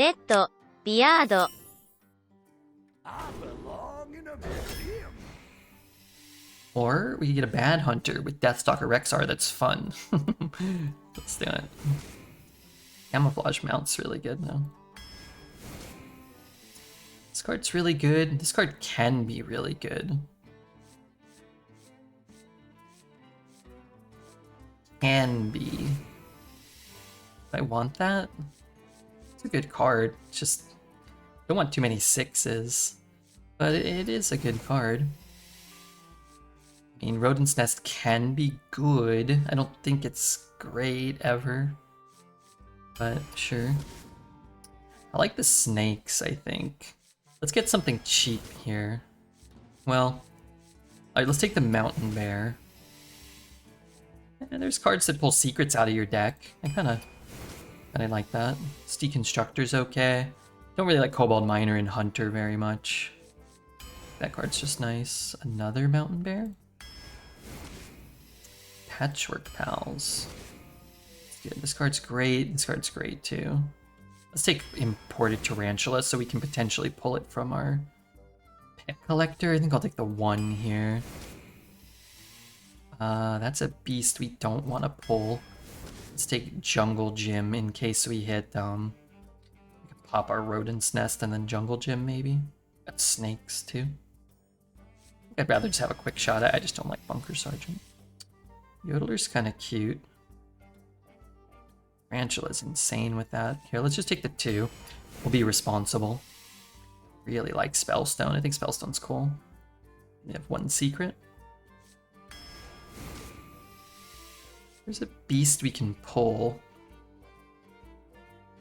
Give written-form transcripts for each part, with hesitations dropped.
Redbeard. Or we could get a bad hunter with Deathstalker Rexar that's fun. Let's do it. Camouflage mount's really good though. This card's really good. This card can be really good. Can be. I want that. It's a good card. It's just don't want too many sixes. But it is a good card. I mean, Rodent's Nest can be good. I don't think it's great ever. But sure. I like the snakes, I think. Let's get something cheap here. Well, alright, let's take the Mountain Bear. And there's cards that pull secrets out of your deck. I like that. Deconstructor's okay. Don't really like Kobold Miner and Hunter very much. That card's just nice. Another Mountain Bear? Patchwork Pals. Good. This card's great. This card's great too. Let's take Imported Tarantula so we can potentially pull it from our Pet Collector. I think I'll take the 1 here. That's a beast we don't want to pull. Let's take Jungle Gym in case we hit, we can pop our Rodent's Nest and then Jungle Gym maybe. Got snakes too. I'd rather just have a quick shot. I just don't like Bunker Sergeant. Yodeler's kind of cute. Tarantula's insane with that. Here, let's just take the 2. We'll be responsible. Really like Spellstone. I think Spellstone's cool. We have 1 secret. There's a beast we can pull.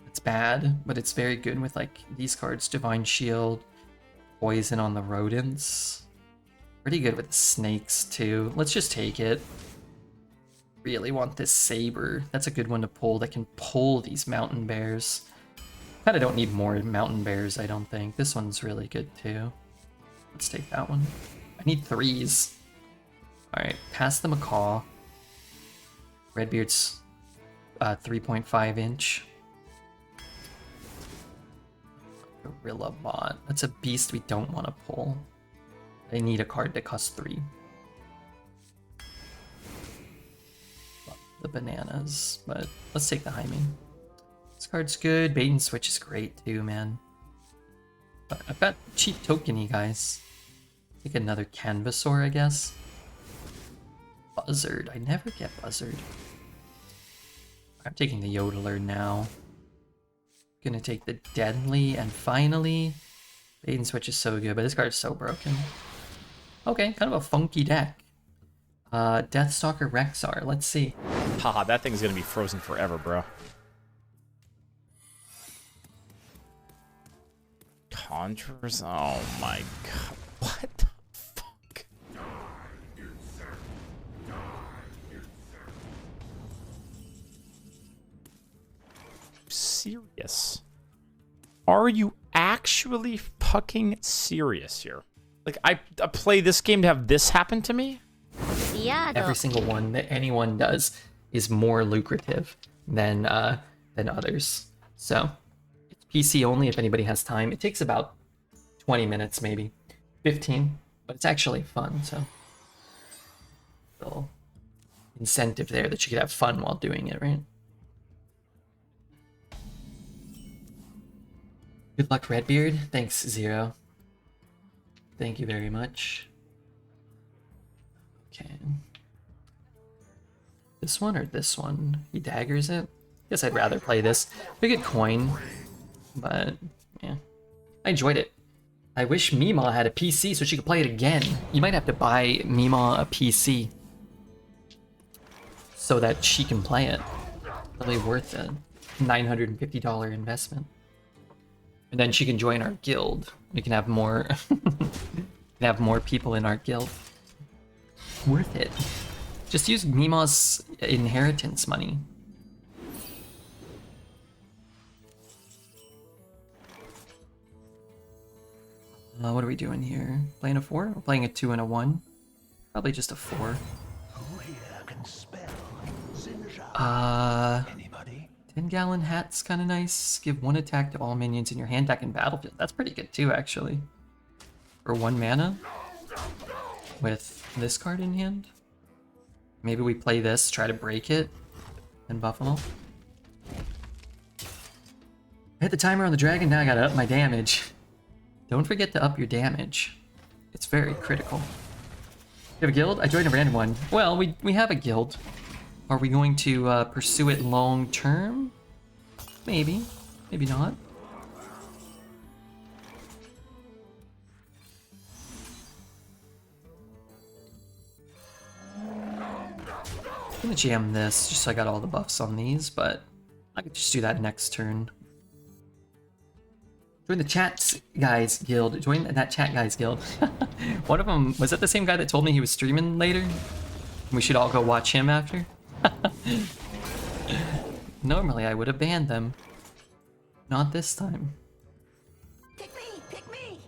It's bad, but it's very good with like these cards. Divine Shield, Poison on the Rodents. Pretty good with the snakes too. Let's just take it. Really want this Saber. That's a good one to pull that can pull these Mountain Bears. Kinda don't need more Mountain Bears, I don't think. This one's really good too. Let's take that one. I need 3s. Alright, pass the Macaw. Redbeard's 3.5 inch. Gorilla Bot. That's a beast we don't want to pull. I need a card that costs 3. The bananas, but let's take the Jaime. This card's good. Bait and Switch is great too, man. But I've got cheap tokeny guys. Take another Canvasaur, I guess. Buzzard. I never get Buzzard. I'm taking the Yodeler now. Gonna take the Deadly, and finally, Bait and Switch is so good, but this card is so broken. Okay, kind of a funky deck. Deathstalker Rexar, let's see. Haha, that thing's gonna be frozen forever, bro. Contras? Oh my god. What the fuck? Serious? Are you actually fucking serious here? Like, I play this game to have this happen to me? Every single one that anyone does is more lucrative than others. So it's PC only if anybody has time. It takes about 20 minutes, maybe 15, but it's actually fun. So little incentive there that you could have fun while doing it, right? Good luck, Redbeard. Thanks, Zero. Thank you very much. Okay. This one or this one? He daggers it? Guess I'd rather play this. We get coin, but yeah. I enjoyed it. I wish Mima had a PC so she could play it again. You might have to buy Mima a PC so that she can play it. Probably worth a $950 investment. And then she can join our guild. We can have more people in our guild. Worth it. Just use Mima's inheritance money. What are we doing here? Playing a 4? We're playing a 2 and a 1. Probably just a 4. 10-gallon hat's kind of nice. Give 1 attack to all minions in your hand deck in battlefield. That's pretty good too, actually. For 1 mana with this card in hand. Maybe we play this, try to break it, and Buffalo. I hit the timer on the dragon, now I gotta up my damage. Don't forget to up your damage. It's very critical. You have a guild? I joined a random one. Well, we have a guild. Are we going to pursue it long term? Maybe. Maybe not. I'm gonna jam this just so I got all the buffs on these, but I could just do that next turn. Join the chat guys guild. Join that chat guys guild. One of them, was that the same guy that told me he was streaming later? We should all go watch him after? Normally I would have banned them. Not this time. Pick me! Pick me!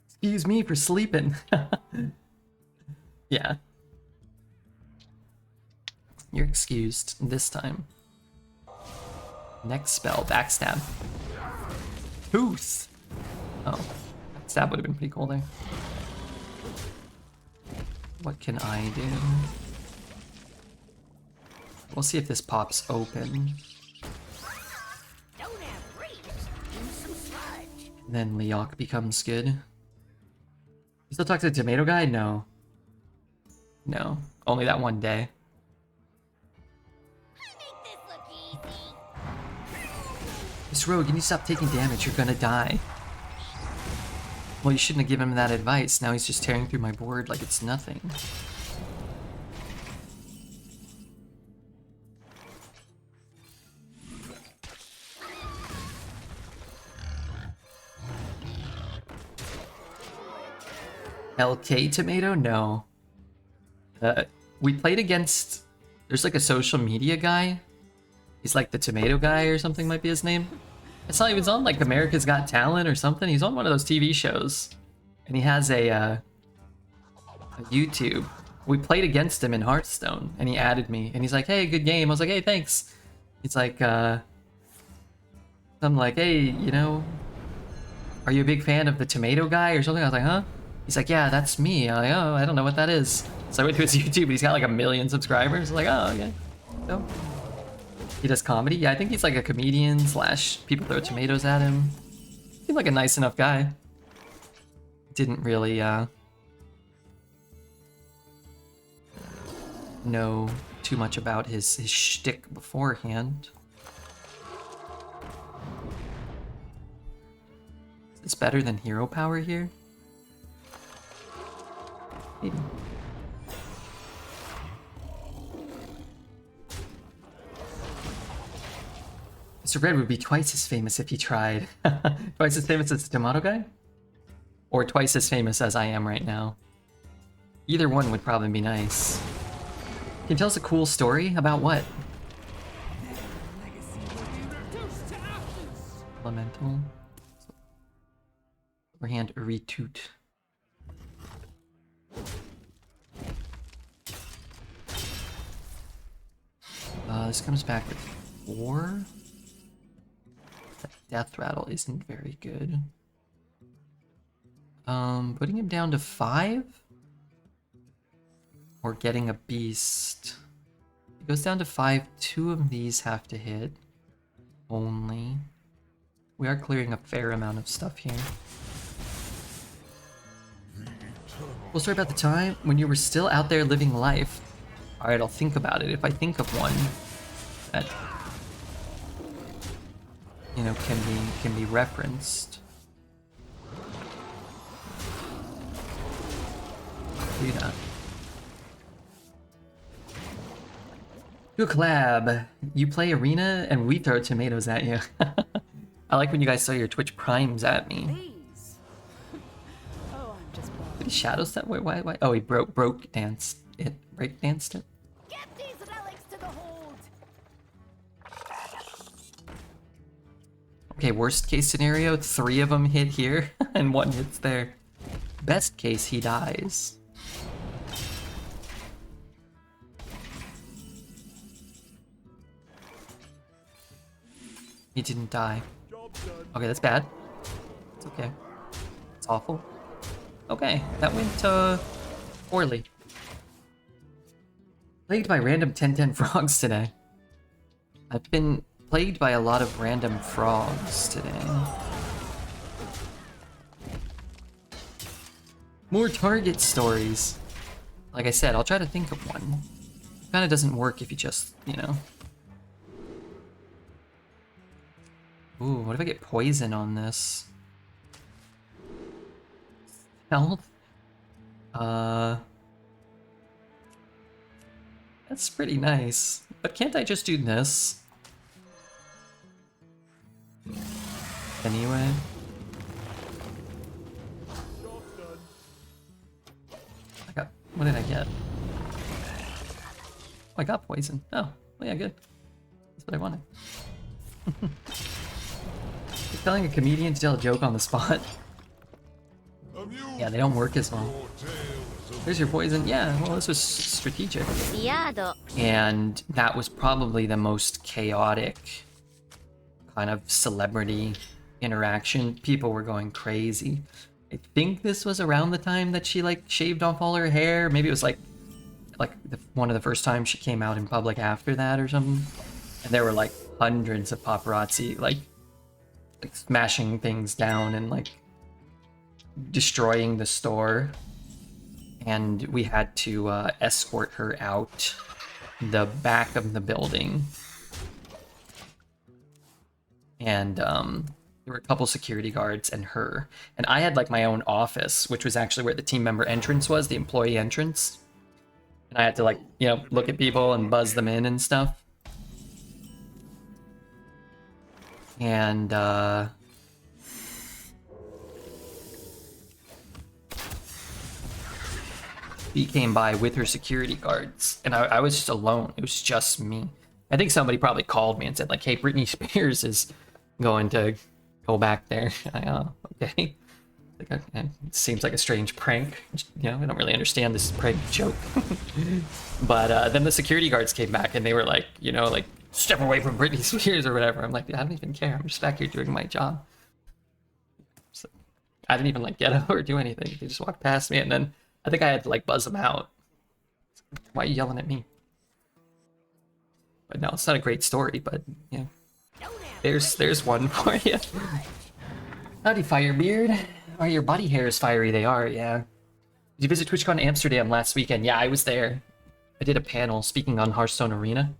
Excuse me for sleeping. Yeah. You're excused this time. Next spell, backstab. Tooth! Oh, backstab would have been pretty cool there. What can I do? We'll see if this pops open. Don't have reach. Use some sludge. Then Leok becomes good. You still talk to the tomato guy? No. No. Only that one day. I make this look easy. This rogue, you need to stop taking damage, you're gonna die. Well, you shouldn't have given him that advice. Now he's just tearing through my board like it's nothing. LK tomato? No. We played against... There's like a social media guy. He's like the tomato guy or something might be his name. I saw he was on like America's Got Talent or something. He's on one of those TV shows. And he has a YouTube. We played against him in Hearthstone and he added me. And he's like, hey, good game. I was like, hey, thanks. He's like, I'm like, hey, you know, are you a big fan of the tomato guy or something? I was like, huh? He's like, yeah, that's me. I'm like, oh, I don't know what that is. So I went to his YouTube, but he's got like 1 million subscribers. I'm like, oh, okay. So, he does comedy. Yeah, I think he's like a comedian slash people throw tomatoes at him. Seemed like a nice enough guy. Didn't really know too much about his shtick beforehand. Is this better than hero power here? Maybe. Mr. Red would be twice as famous if he tried. Twice as famous as the tomato guy? Or twice as famous as I am right now. Either one would probably be nice. Can you tell us a cool story? About what? Elemental. Overhand Retoot. This comes back with 4. That death rattle isn't very good. Putting him down to 5? Or getting a beast. It goes down to 5. 2 of these have to hit. Only. We are clearing a fair amount of stuff here. Well, sorry about the time when you were still out there living life. Alright, I'll think about it. If I think of one that, you know, can be referenced. Do that. Do a collab. You play Arena and we throw tomatoes at you. I like when you guys throw your Twitch primes at me. Please. Oh, I'm just bored. Did he shadow step? Wait, why? Oh, he break danced it. Get these relics to the hold. Okay, worst case scenario, 3 of them hit here and 1 hits there. Best case, he dies. He didn't die. Okay, that's bad. It's okay. It's awful. Okay, that went poorly. Plagued by random 10-10 frogs today. I've been plagued by a lot of random frogs today. More Target stories. Like I said, I'll try to think of one. It kind of doesn't work if you just, you know. Ooh, what if I get poison on this? Health? That's pretty nice. But can't I just do this? Anyway. What did I get? Oh, I got poison. Oh, well, yeah, good. That's what I wanted. You're telling a comedian to tell a joke on the spot. Yeah, they don't work as well. There's your poison. Yeah, well, this was strategic. And that was probably the most chaotic kind of celebrity interaction. People were going crazy. I think this was around the time that she like shaved off all her hair. Maybe it was like one of the first times she came out in public after that or something. And there were like hundreds of paparazzi like smashing things down and like destroying the store. And we had to escort her out the back of the building. And there were a couple security guards and her. And I had like my own office, which was actually where the team member entrance was, the employee entrance. And I had to like, you know, look at people and buzz them in and stuff. And she came by with her security guards, and I was just alone. It was just me. I think somebody probably called me and said like, hey, Britney Spears is going to go back there. Okay. Like, it seems like a strange prank. You know, I don't really understand this prank joke. But then the security guards came back and they were like, you know, like, step away from Britney Spears or whatever. I'm like, I don't even care. I'm just back here doing my job. So I didn't even like get up or do anything. They just walked past me, and then I think I had to like buzz them out. Why are you yelling at me? But no, it's not a great story, but you know, there's one for you. Howdy, Firebeard. Oh, your body hair is fiery. They are, yeah. Did you visit TwitchCon Amsterdam last weekend? Yeah, I was there. I did a panel speaking on Hearthstone Arena.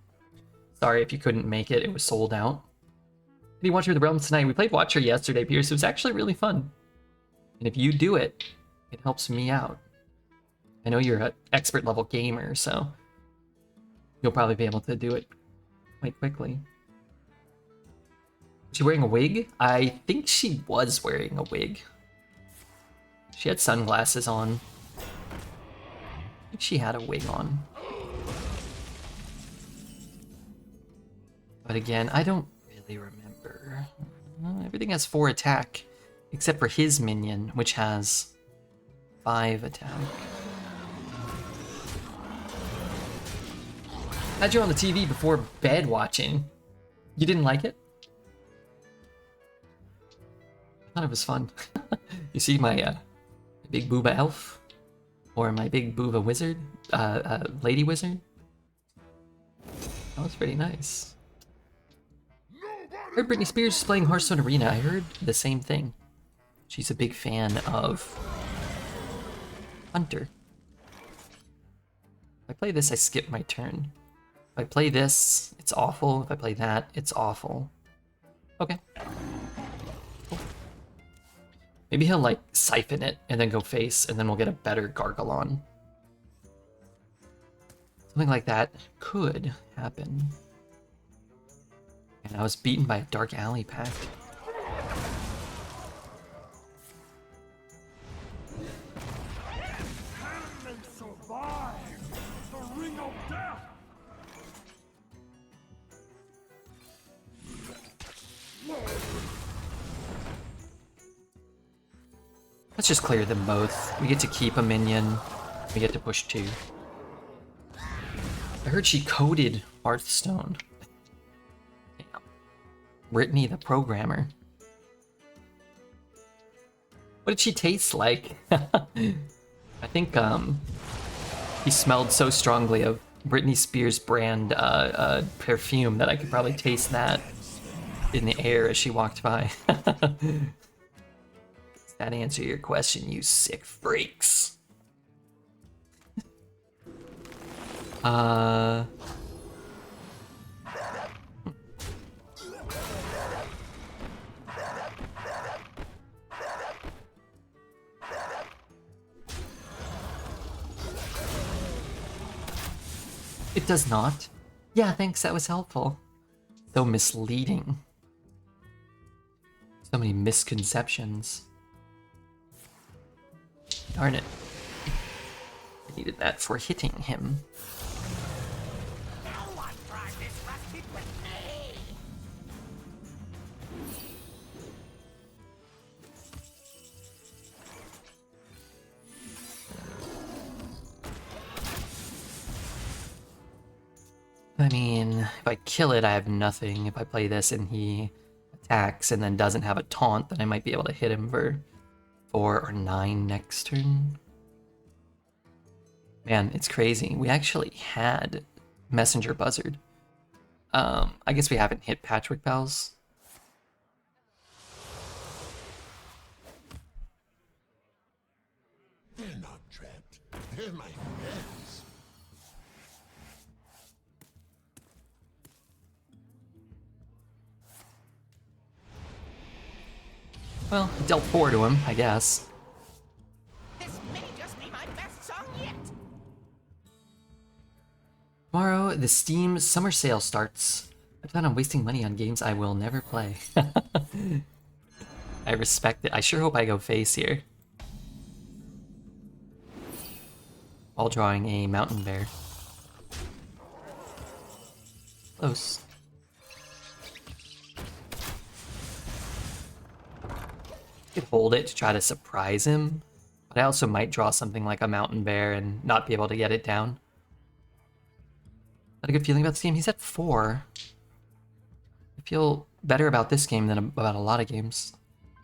Sorry if you couldn't make it. It was sold out. Did you Watcher of the Realms tonight? We played Watcher yesterday, Pierce. It was actually really fun. And if you do it, it helps me out. I know you're an expert level gamer, so you'll probably be able to do it quite quickly. Was she wearing a wig? I think she was wearing a wig. She had sunglasses on. I think she had a wig on. But again, I don't really remember. Everything has 4 attack, except for his minion, which has 5 attack. Had you on the TV before bed watching. You didn't like it? I thought it was fun. You see my big booba elf? Or my big booba wizard? Lady wizard? That was pretty nice. I heard Britney Spears is playing Hearthstone Arena. I heard the same thing. She's a big fan of Hunter. If I play this, I skip my turn. If I play this, it's awful. If I play that, it's awful. Okay. Cool. Maybe he'll like siphon it and then go face, and then we'll get a better Gargalon. Something like that could happen. And I was beaten by a Dark Alley pack. Let's just clear them both. We get to keep a minion. We get to push 2. I heard she coded Hearthstone. Damn. Brittany the programmer. What did she taste like? I think he smelled so strongly of Britney Spears brand perfume that I could probably taste that in the air as she walked by. Does that answer your question, you sick freaks? It does not. Yeah, thanks, that was helpful. So misleading. So many misconceptions. Darn it. I needed that for hitting him. No one tried this rusted with me. I mean, if I kill it, I have nothing. If I play this and he attacks and then doesn't have a taunt, then I might be able to hit him for 4 or 9 next turn. Man, it's crazy. We actually had Messenger Buzzard. I guess we haven't hit Patchwork Bells. They're not trapped. They're my friends. Well, dealt 4 to him, I guess. This may just be my best song yet. Tomorrow, the Steam summer sale starts. I plan on wasting money on games I will never play. I respect it. I sure hope I go face here. While drawing a mountain bear. Close. Could hold it to try to surprise him, but I also might draw something like a mountain bear and not be able to get it down. Not a good feeling about this game. He's at 4. I feel better about this game than about a lot of games,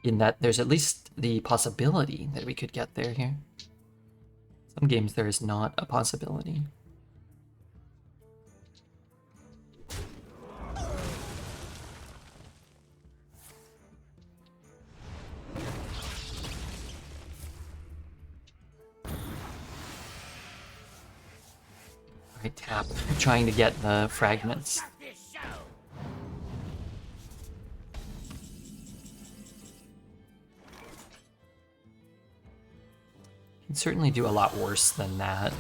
in that there's at least the possibility that we could get there here. Some games there is not a possibility. Alright, tap. Trying to get the fragments. Start this show. Can certainly do a lot worse than that.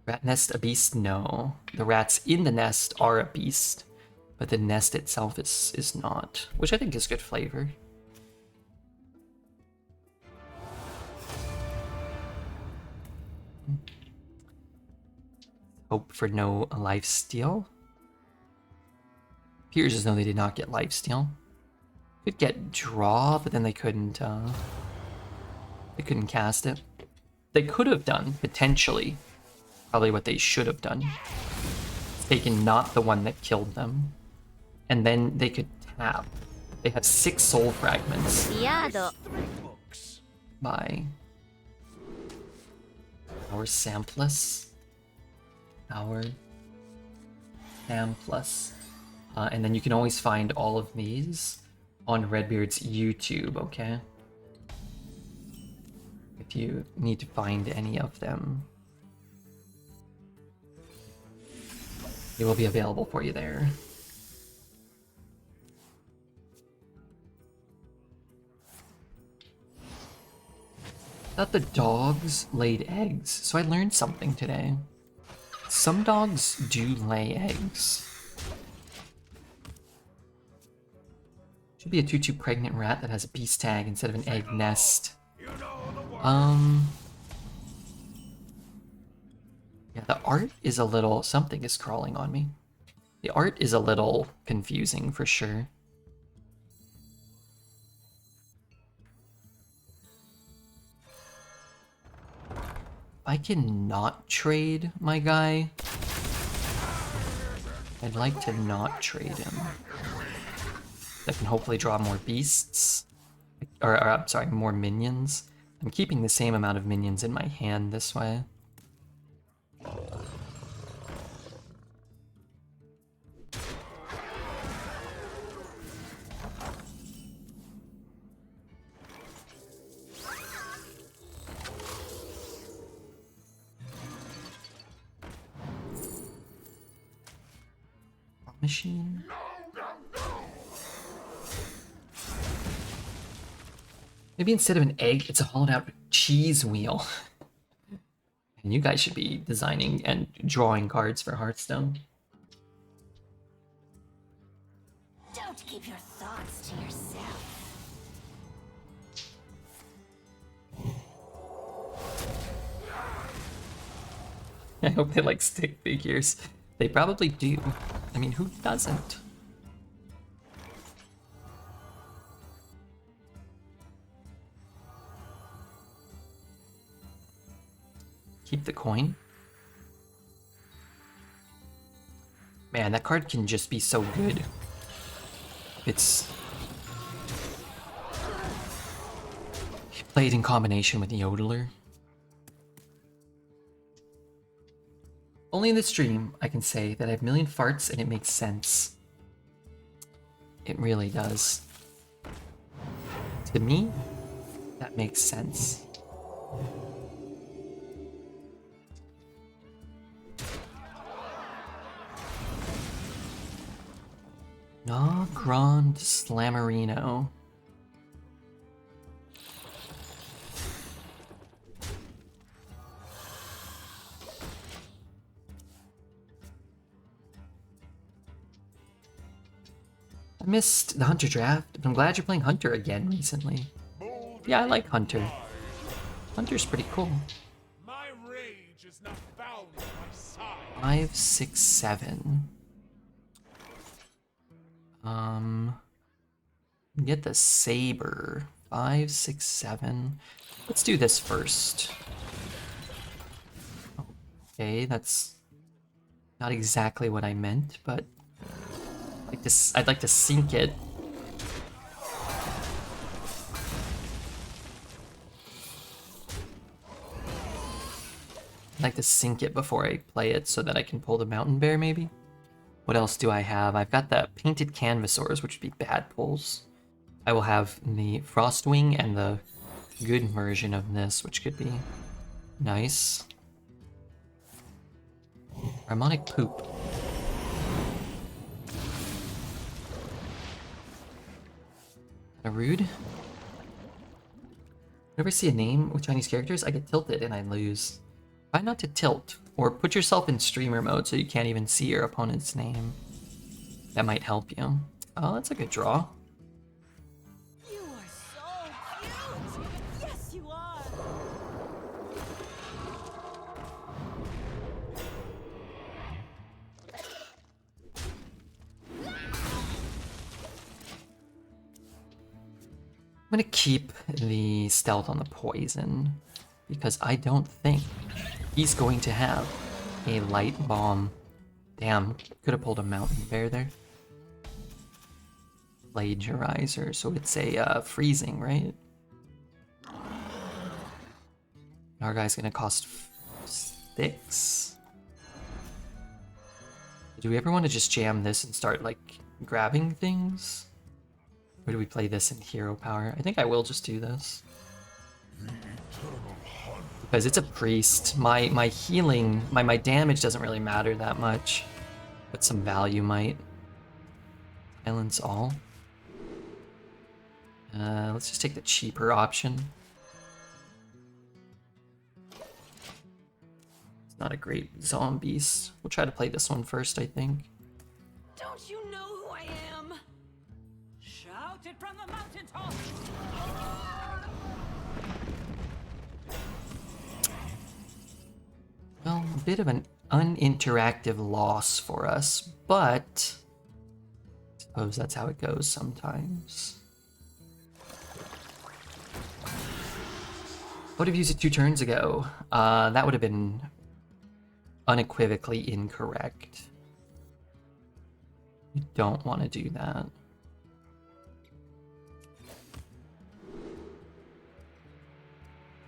Rat nest a beast? No. The rats in the nest are a beast, but the nest itself is not, which I think is good flavor. Hope for no lifesteal. Appears as though they did not get lifesteal. Could get draw, but then they couldn't cast it. They could have done, potentially, probably what they should have done. Taken not the one that killed them. And then they could tap. They have 6 soul fragments by our Samplus. Our Samplus. And then you can always find all of these on Redbeard's YouTube, okay? If you need to find any of them, they will be available for you there. Thought the dogs laid eggs, so I learned something today. Some dogs do lay eggs. Should be a 2/2 pregnant rat that has a beast tag instead of an egg nest. Yeah, the art is a little... Something is crawling on me. The art is a little confusing for sure. I can not trade my guy, I'd like to not trade him. I can hopefully draw more beasts. Or I'm sorry, more minions. I'm keeping the same amount of minions in my hand this way. Machine. Maybe instead of an egg, it's a hollowed out cheese wheel. And you guys should be designing and drawing cards for Hearthstone. Don't keep your thoughts to yourself. I hope they like stick figures. They probably do. I mean, who doesn't? Keep the coin. Man, that card can just be so good. It's played in combination with Yodeler. Only in the stream I can say that I have a million farts and it makes sense. It really does. To me, that makes sense. Na Grand Slammerino. I missed the Hunter draft, but I'm glad you're playing Hunter again recently. Yeah, I like Hunter. Hunter's pretty cool. My rage is not bound by size. 5, 6, 7. Get the saber. 5, 6, 7. Let's do this first. Okay, that's not exactly what I meant, but I'd like to sink it. I'd like to sink it before I play it so that I can pull the mountain bear, maybe? What else do I have? I've got the painted canvassors, which would be bad pulls. I will have the Frostwing and the good version of this, which could be nice. Harmonic Poop. A rude. Whenever I see a name with Chinese characters, I get tilted and I lose. Try not to tilt, or put yourself in streamer mode so you can't even see your opponent's name. That might help you. Oh, that's a good draw. You are so cute. Yes, you are. I'm gonna keep the stealth on the poison because I don't think he's going to have a light bomb. Damn, could have pulled a mountain bear there. Plagiarizer, so it's a freezing, right? Our guy's gonna cost 6. Do we ever want to just jam this and start like grabbing things? Or do we play this in hero power? I think I will just do this. Because it's a priest. My healing, my damage doesn't really matter that much. But some value might. Silence all. Let's just take the cheaper option. It's not a great zombies. We'll try to play this one first, I think. Don't you know who I am? Shout it from the mountaintop. Well, a bit of an uninteractive loss for us, but I suppose that's how it goes sometimes. would have used it 2 turns ago. That would have been unequivocally incorrect. You don't want to do that.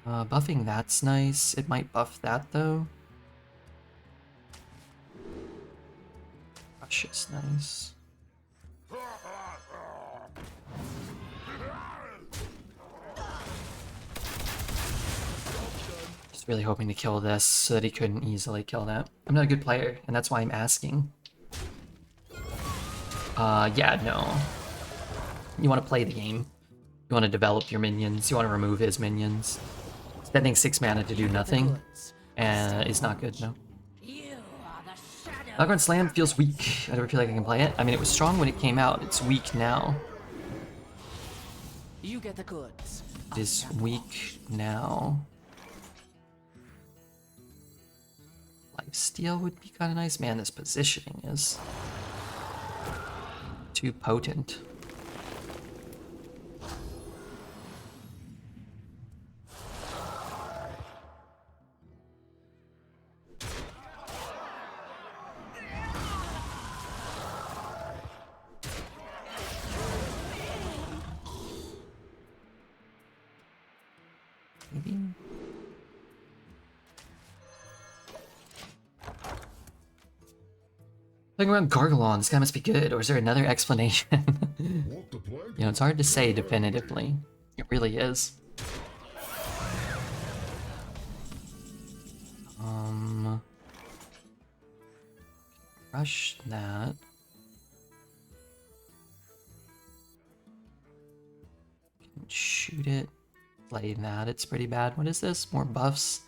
Buffing that's nice. It might buff that though. Rush is nice. Just really hoping to kill this so that he couldn't easily kill that. I'm not a good player, and that's why I'm asking. Yeah, no. You want to play the game. You want to develop your minions. You want to remove his minions. Spending 6 mana to do nothing is not good, no. Knock on Slam feels weak. I never feel like I can play it. I mean, it was strong when it came out. It's weak now. You get the goods. It is weak now. Lifesteal would be kind of nice. Man, this positioning is too potent. Maybe. Looking around Gargalon, this guy must be good, or is there another explanation? You know, it's hard to say definitively. It really is. Rush that. Shoot it. Play that. It's pretty bad. What is this? More buffs?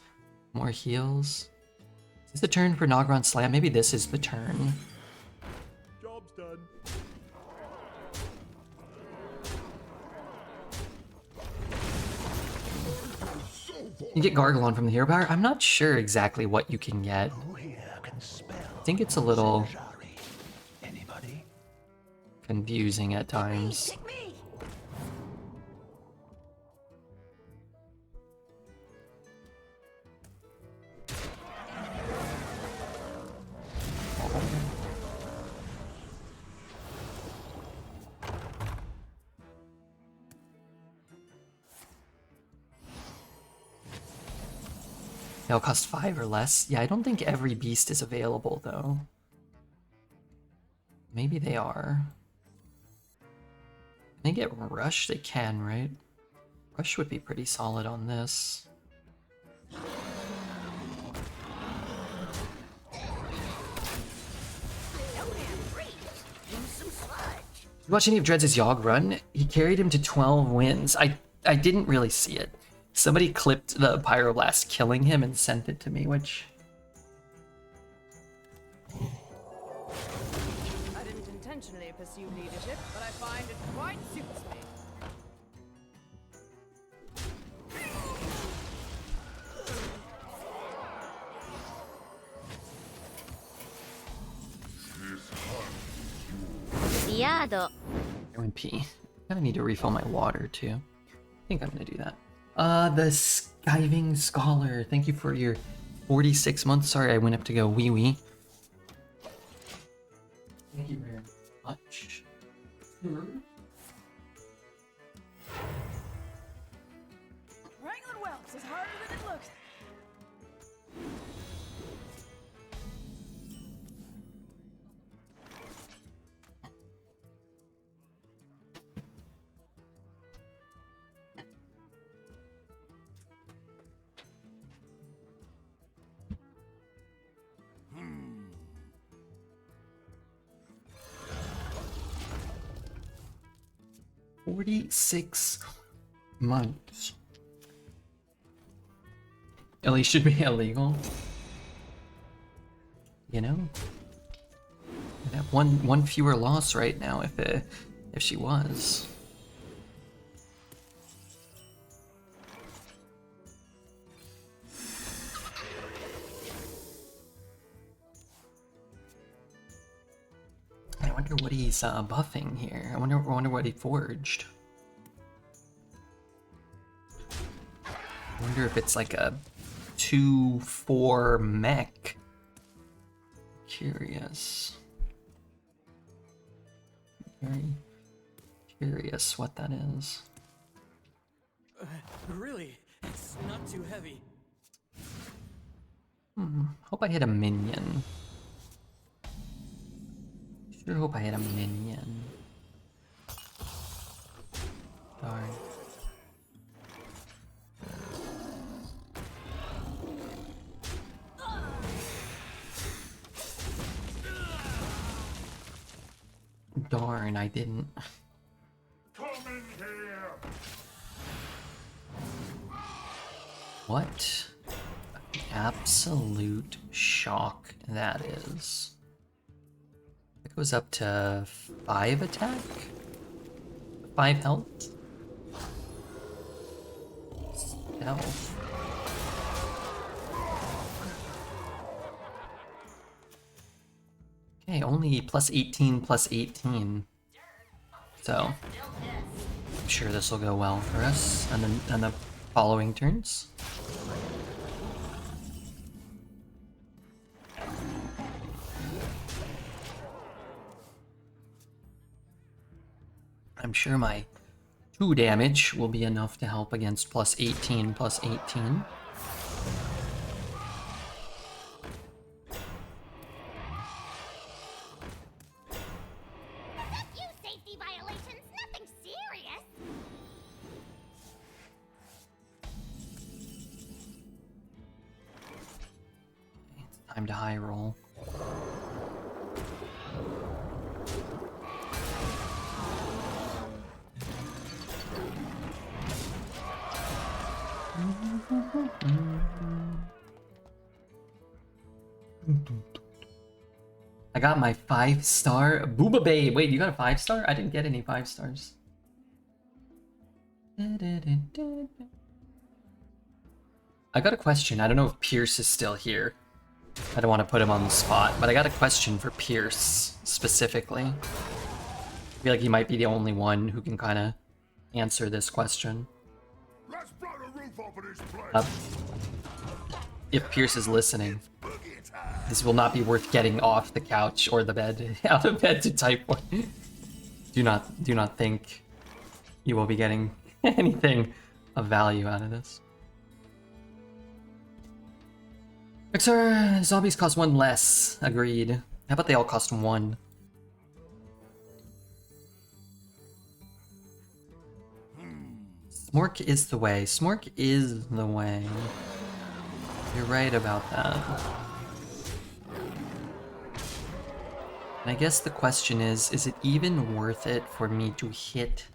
More heals? Is this the turn for Nogron Slam? Maybe this is the turn. Job's done. You get Gargalon from the hero power? I'm not sure exactly what you can get. I think it's a little confusing at times. They'll cost 5 or less. Yeah, I don't think every beast is available, though. Maybe they are. Can they get Rush? They can, right? Rush would be pretty solid on this. You watch any of Dreads' Yogg run? He carried him to 12 wins. I didn't really see it. Somebody clipped the Pyroblast killing him and sent it to me, which... I didn't intentionally pursue leadership, but I find it quite suits me. Yado. I went pee. Kinda need to refill my water, too. I think I'm gonna do that. The Skiving Scholar. Thank you for your 46 months. Sorry, I went up to go wee-wee. Thank you very much. Wrangling whelps is harder than it looks. Hmm. 46 months. Ellie should be illegal. You know? I'd have one fewer loss right now if she was. I wonder what he's buffing here. I wonder what he forged. I wonder if it's like a 2/4 mech. Curious. Very curious what that is. Really? It's not too heavy. Hope I hit a minion. Sure hope I hit a minion. Darn. Darn, I didn't. Come in here. What absolute shock that is. It goes up to 5 attack? 5 health? Stealth. Okay, only plus 18 plus 18. So, I'm sure this will go well for us on the following turns. I'm sure my 2 damage will be enough to help against plus 18 plus 18. You safety violations, nothing serious. It's time to high roll. I got my 5-star Booba Babe. Wait, you got a 5-star? I didn't get any 5 stars. I got a question. I don't know if Pierce is still here. I don't want to put him on the spot, but I got a question for Pierce specifically. I feel like he might be the only one who can kind of answer this question. Let's blow the roof off of this place. If Pierce is listening, this will not be worth getting off the couch or the bed, out of bed to type for. Do not think you will be getting anything of value out of this. Pixar, zombies cost 1 less. Agreed. How about they all cost 1? Smork is the way. Smork is the way. You're right about that. And I guess the question is it even worth it for me to hit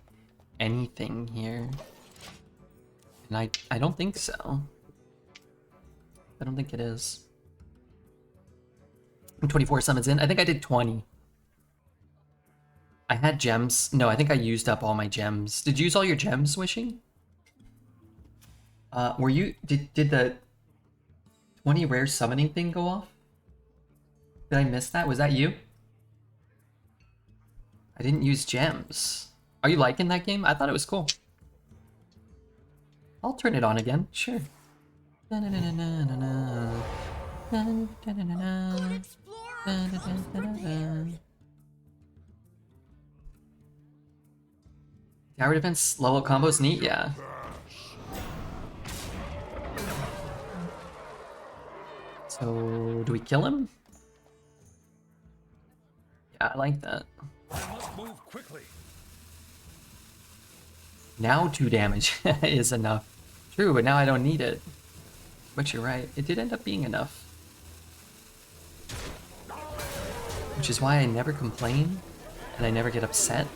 anything here? And I don't think so. I don't think it is. 24 summons in. I think I did 20. I had gems. No, I think I used up all my gems. Did you use all your gems, Wishing? Were you... Did the 20 rare summoning thing go off? Did I miss that? Was that you? I didn't use gems. Are you liking that game? I thought it was cool. I'll turn it on again. Sure. Tower defense level combos neat, yeah. So do we kill him? Yeah, I like that. I must move quickly. Now 2 damage is enough. True, but now I don't need it. But you're right, it did end up being enough. Which is why I never complain, and I never get upset.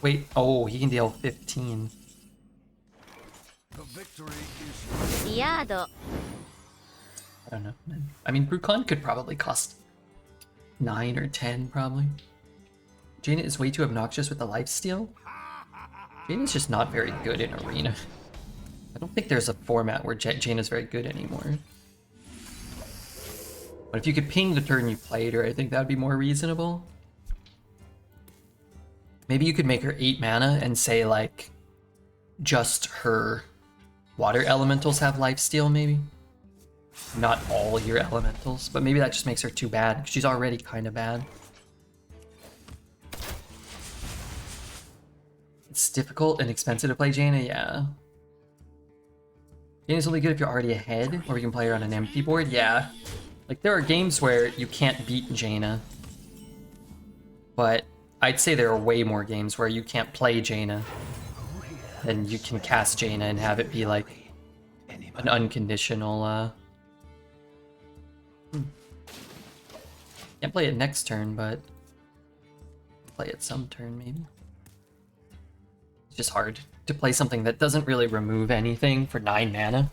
Wait, oh, he can deal 15. The victory is Yado. I don't know. I mean, Brucon could probably cost 9 or 10, probably. Jaina is way too obnoxious with the lifesteal. Jaina's just not very good in Arena. I don't think there's a format where Jaina's very good anymore. But if you could ping the turn you played her, I think that would be more reasonable. Maybe you could make her 8 mana and say, like, just her water elementals have lifesteal, maybe? Not all your elementals, but maybe that just makes her too bad, because she's already kind of bad. It's difficult and expensive to play Jaina, yeah. Jaina's only good if you're already ahead, or you can play her on an empty board, yeah. Like, there are games where you can't beat Jaina. But I'd say there are way more games where you can't play Jaina than you can cast Jaina and have it be like an unconditional, Can't play it next turn, but play it some turn maybe. It's just hard to play something that doesn't really remove anything for 9 mana.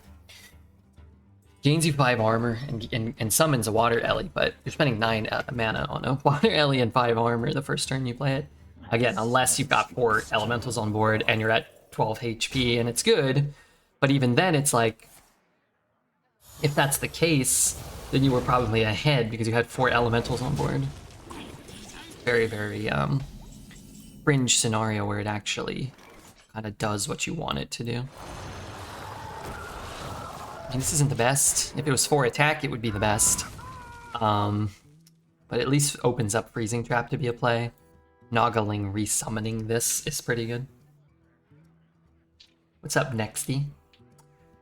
Gains you 5 armor and summons a water Ellie, but you're spending 9 mana on a water Ellie and 5 armor the first turn you play it. Again, unless you've got 4 elementals on board and you're at 12 HP and it's good, but even then it's like, if that's the case, then you were probably ahead because you had 4 elementals on board. Very, very fringe scenario where it actually kind of does what you want it to do. I mean, this isn't the best. If it was 4 attack, it would be the best. But at least opens up Freezing Trap to be a play. Noggling resummoning this is pretty good. What's up, Nexty?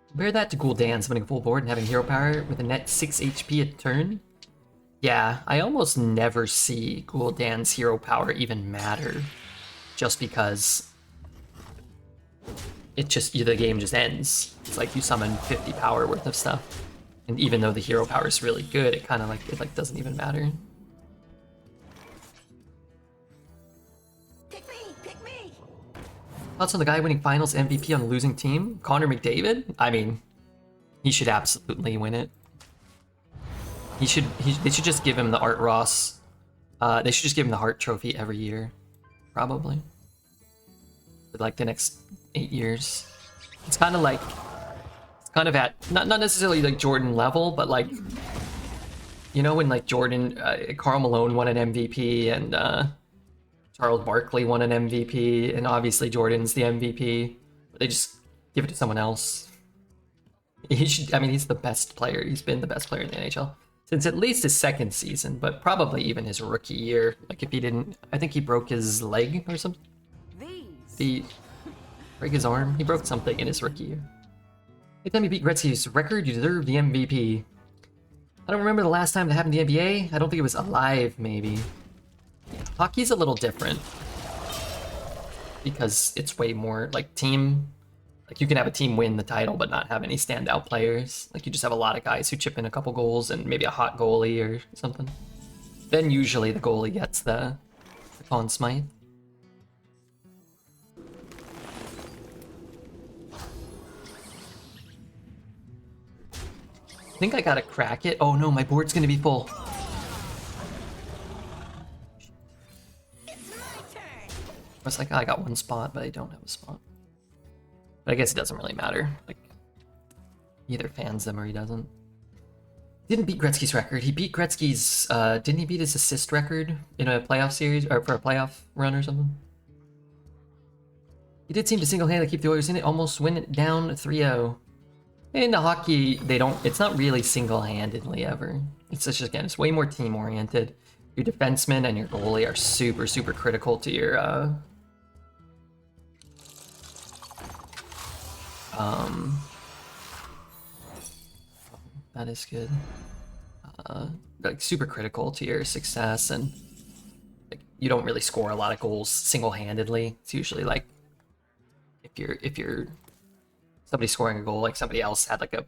Compare that to Gul'dan summoning full board and having hero power with a net 6 HP a turn. Yeah, I almost never see Gul'dan's hero power even matter. Just because it just, the game just ends. It's like you summon 50 power worth of stuff. And even though the hero power is really good, it kind of like, it like doesn't even matter. Pick me! Thoughts on the guy winning finals MVP on a losing team? Connor McDavid? I mean, he should absolutely win it. They should just give him the Art Ross. They should just give him the Hart Trophy every year. Probably. For like the next 8 years. It's kind of like, it's kind of at, not necessarily like Jordan level, but like, you know when like Jordan, Karl Malone won an MVP and Charles Barkley won an MVP, and obviously Jordan's the MVP. They just give it to someone else. He should, I mean, he's the best player. He's been the best player in the NHL since at least his second season, but probably even his rookie year. Like if he didn't, I think he broke his leg or something. Break his arm. He broke something in his rookie year. Anytime you beat Gretzky's record, you deserve the MVP. I don't remember the last time that happened in the NBA. I don't think it was alive, maybe. Hockey's a little different. Because it's way more like team. Like you can have a team win the title but not have any standout players. Like you just have a lot of guys who chip in a couple goals and maybe a hot goalie or something. Then usually the goalie gets the Conn Smythe. I think I gotta crack it. Oh no, my board's gonna be full. It's my turn! I was like, oh, I got one spot, but I don't have a spot. But I guess it doesn't really matter. Like, he either fans them or he doesn't. Didn't beat Gretzky's record. He beat Gretzky's, didn't he beat his assist record in a playoff series, or for a playoff run or something? He did seem to single-handedly keep the Oilers in it, almost win it down 3-0. In the hockey, they don't, it's not really single-handedly ever. It's just, again, it's way more team-oriented. Your defenseman and your goalie are super, super critical to your, that is good. Like super critical to your success, and like you don't really score a lot of goals single-handedly. It's usually like if you're somebody scoring a goal, like somebody else had like a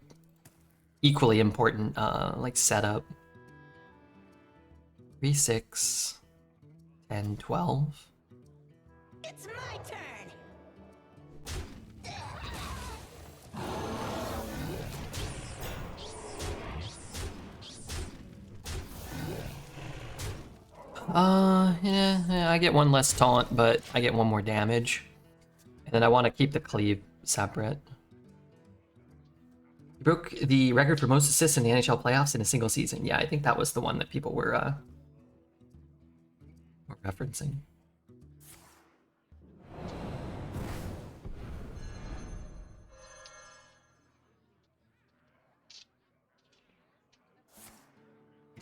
equally important like setup. 3, 6, 10, 12. It's my turn! Yeah, I get one less taunt, but I get one more damage. And then I want to keep the cleave separate. He broke the record for most assists in the NHL playoffs in a single season. Yeah, I think that was the one that people were referencing.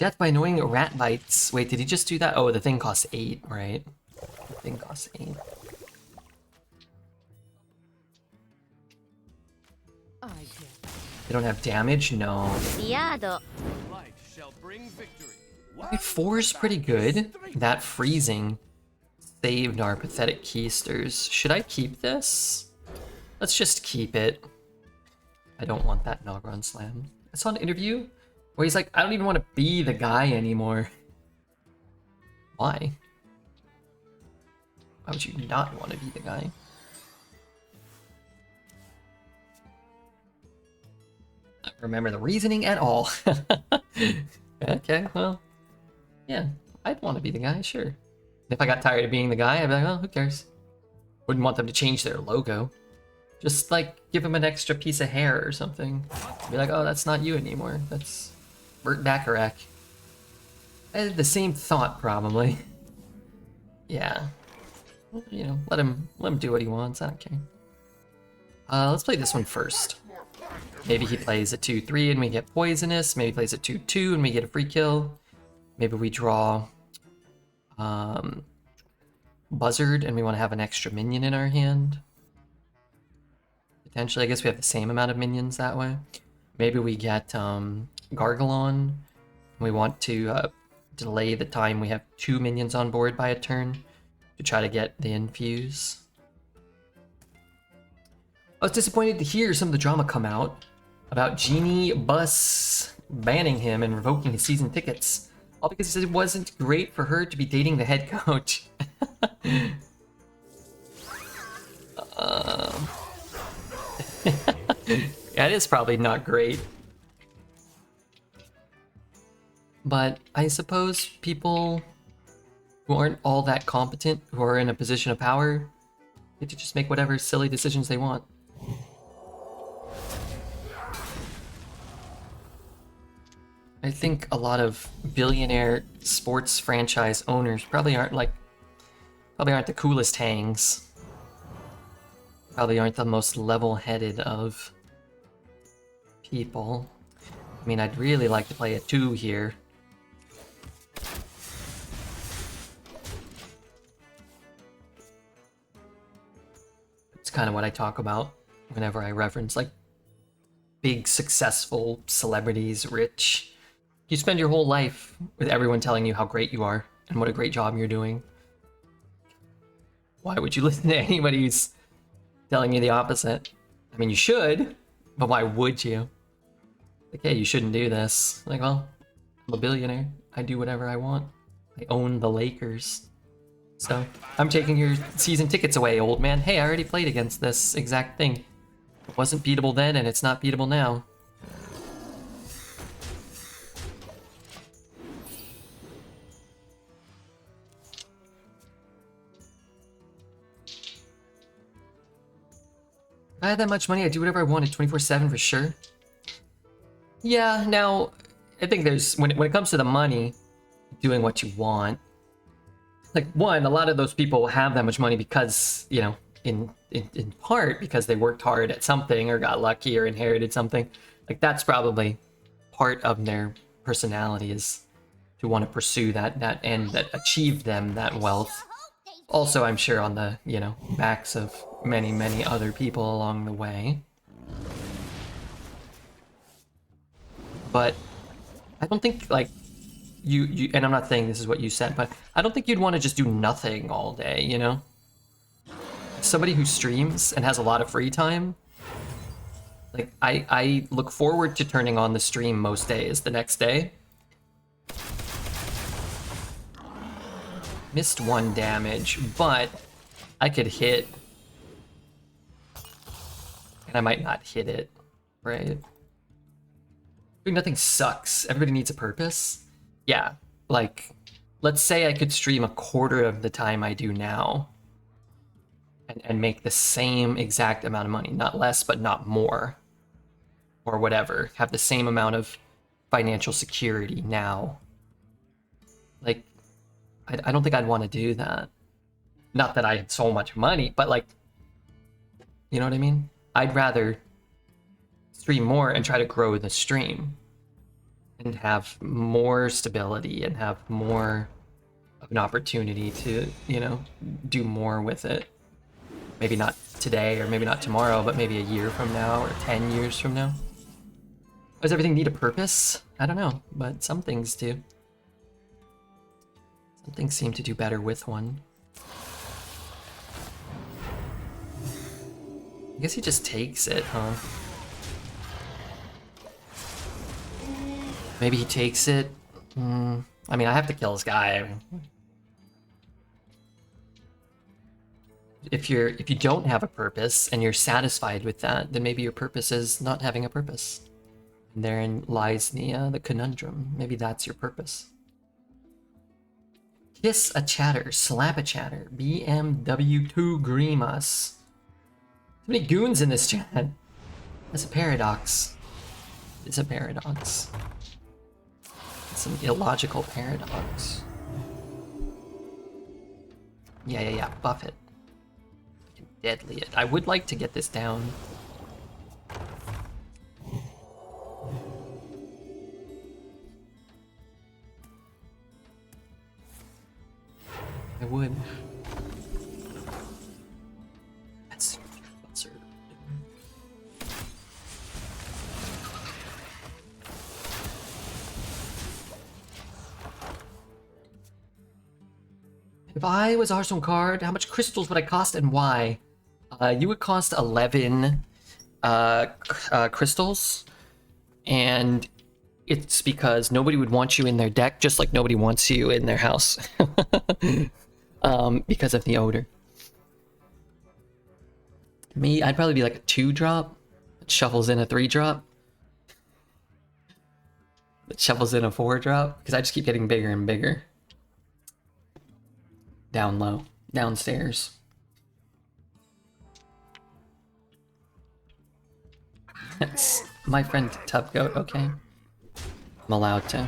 Death by annoying rat bites. Wait, did he just do that? Oh, the thing costs 8, right? The thing costs 8. I get They don't have damage? No. Liado. Light shall bring victory. My 4 is pretty good. That freezing saved our pathetic keysters. Should I keep this? Let's just keep it. I don't want that Nogron Slam. I saw an interview where he's like, I don't even want to be the guy anymore. Why? Why would you not want to be the guy? I don't remember the reasoning at all. Okay, well, yeah, I'd want to be the guy, sure. If I got tired of being the guy, I'd be like, oh, who cares? Wouldn't want them to change their logo. Just, like, give them an extra piece of hair or something. Be like, oh, that's not you anymore. That's Burt Bacharach. I had the same thought, probably. Yeah. You know, let him do what he wants. I don't care. Let's play this one first. Maybe he plays a 2-3 and we get poisonous. Maybe he plays a 2-2 and we get a free kill. Maybe we draw Buzzard and we want to have an extra minion in our hand. Potentially, I guess we have the same amount of minions that way. Maybe we get Gargalon. We want to delay the time we have 2 minions on board by a turn to try to get the infuse. I was disappointed to hear some of the drama come out about Genie Bus banning him and revoking his season tickets. All because he said it wasn't great for her to be dating the head coach. Yeah, it is probably not great. But I suppose people who aren't all that competent, who are in a position of power, get to just make whatever silly decisions they want. I think a lot of billionaire sports franchise owners probably aren't the coolest hangs. Probably aren't the most level-headed of people. I mean, I'd really like to play a 2 here. It's kind of what I talk about whenever I reference, like, big, successful celebrities, rich. You spend your whole life with everyone telling you how great you are and what a great job you're doing. Why would you listen to anybody who's telling you the opposite? I mean, you should, but why would you? Like, hey, you shouldn't do this. Like, well, I'm a billionaire. I do whatever I want. I own the Lakers. So, I'm taking your season tickets away, old man. Hey, I already played against this exact thing. It wasn't beatable then, and it's not beatable now. If I had that much money, I'd do whatever I wanted 24/7 for sure. Yeah, now, I think there's, when it comes to the money, doing what you want, like, one, a lot of those people have that much money because, you know, in part because they worked hard at something or got lucky or inherited something. Like, that's probably part of their personality, is to want to pursue that end that achieved them that wealth. Also, I'm sure on the, you know, backs of many, many other people along the way. But I don't think, like, you and I'm not saying this is what you said, but I don't think you'd want to just do nothing all day, you know? Somebody who streams and has a lot of free time, like, I look forward to turning on the stream most days the next day. Missed 1 damage, but I could hit. And I might not hit it, right? Doing nothing sucks. Everybody needs a purpose. Yeah, like, let's say I could stream a quarter of the time I do now and make the same exact amount of money. Not less, but not more. Or whatever. Have the same amount of financial security now. Like, I don't think I'd want to do that. Not that I had so much money, but, like, you know what I mean? I'd rather stream more and try to grow the stream and have more stability and have more of an opportunity to, you know, do more with it. Maybe not today or maybe not tomorrow, but maybe a year from now or 10 years from now. Does everything need a purpose? I don't know, but some things do. Some things seem to do better with one. I guess he just takes it, huh? Maybe he takes it. I mean, I have to kill this guy. If you don't have a purpose and you're satisfied with that, then maybe your purpose is not having a purpose. And therein lies the conundrum. Maybe that's your purpose. Kiss a chatter, slap a chatter, BMW2 Grimas. Too many goons in this chat. That's a paradox. It's a paradox. It's an illogical paradox. Yeah. Buff it. I can deadly it. I would like to get this down. I would. That's absurd. If I was Hearthstone card, how much crystals would I cost and why? You would cost 11 crystals, and it's because nobody would want you in their deck, just like nobody wants you in their house. Because of the odor. Me, I'd probably be like a 2-drop. It shuffles in a 3-drop. It shuffles in a 4-drop, because I just keep getting bigger and bigger. Down low. Downstairs. That's my friend Tub Goat, okay. I'm allowed to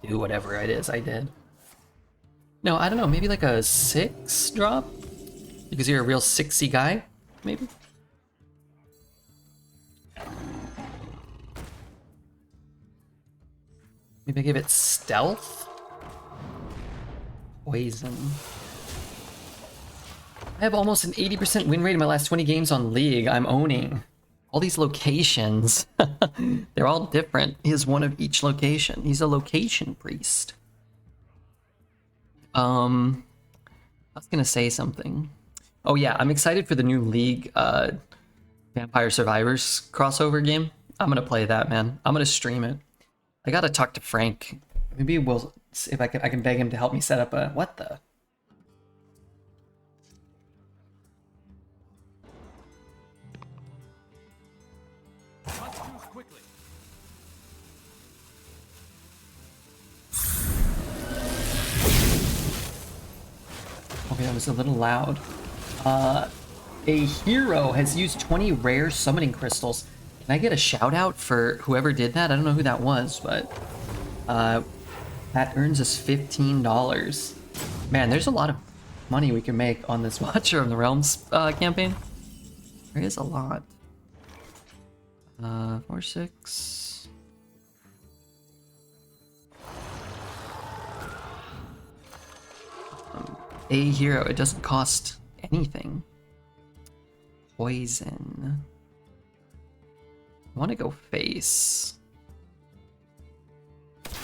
do whatever it is I did. No, I don't know, maybe like a 6-drop? Because you're a real 6y guy, maybe? Maybe I give it stealth? Poison. I have almost an 80% win rate in my last 20 games on League. I'm owning all these locations. They're all different. He has one of each location. He's a location priest. I was gonna say something. Oh yeah, I'm excited for the new League Vampire Survivors crossover game. I'm gonna play that, man. I'm gonna stream it. I gotta talk to Frank. Maybe we'll see if I can beg him to help me set up a what the. Okay, that was a little loud. A hero has used 20 rare summoning crystals. Can I get a shout out for whoever did that? I don't know who that was, but that earns us $15. Man, there's a lot of money we can make on this Watcher of the Realms campaign. There is a lot. 4, 6. A hero, it doesn't cost anything. Poison. I want to go face. I'm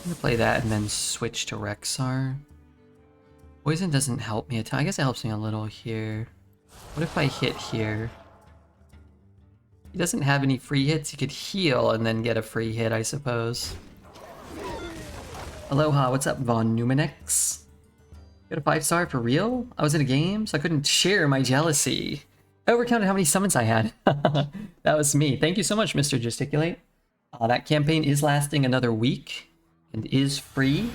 gonna play that and then switch to Rexar. Poison doesn't help me a ton. I guess it helps me a little here. What if I hit here? He doesn't have any free hits. He could heal and then get a free hit, I suppose. Aloha, what's up, Von Numenex? Got a 5-star for real? I was in a game, so I couldn't share my jealousy. I overcounted how many summons I had. That was me. Thank you so much, Mr. Gesticulate. That campaign is lasting another week and is free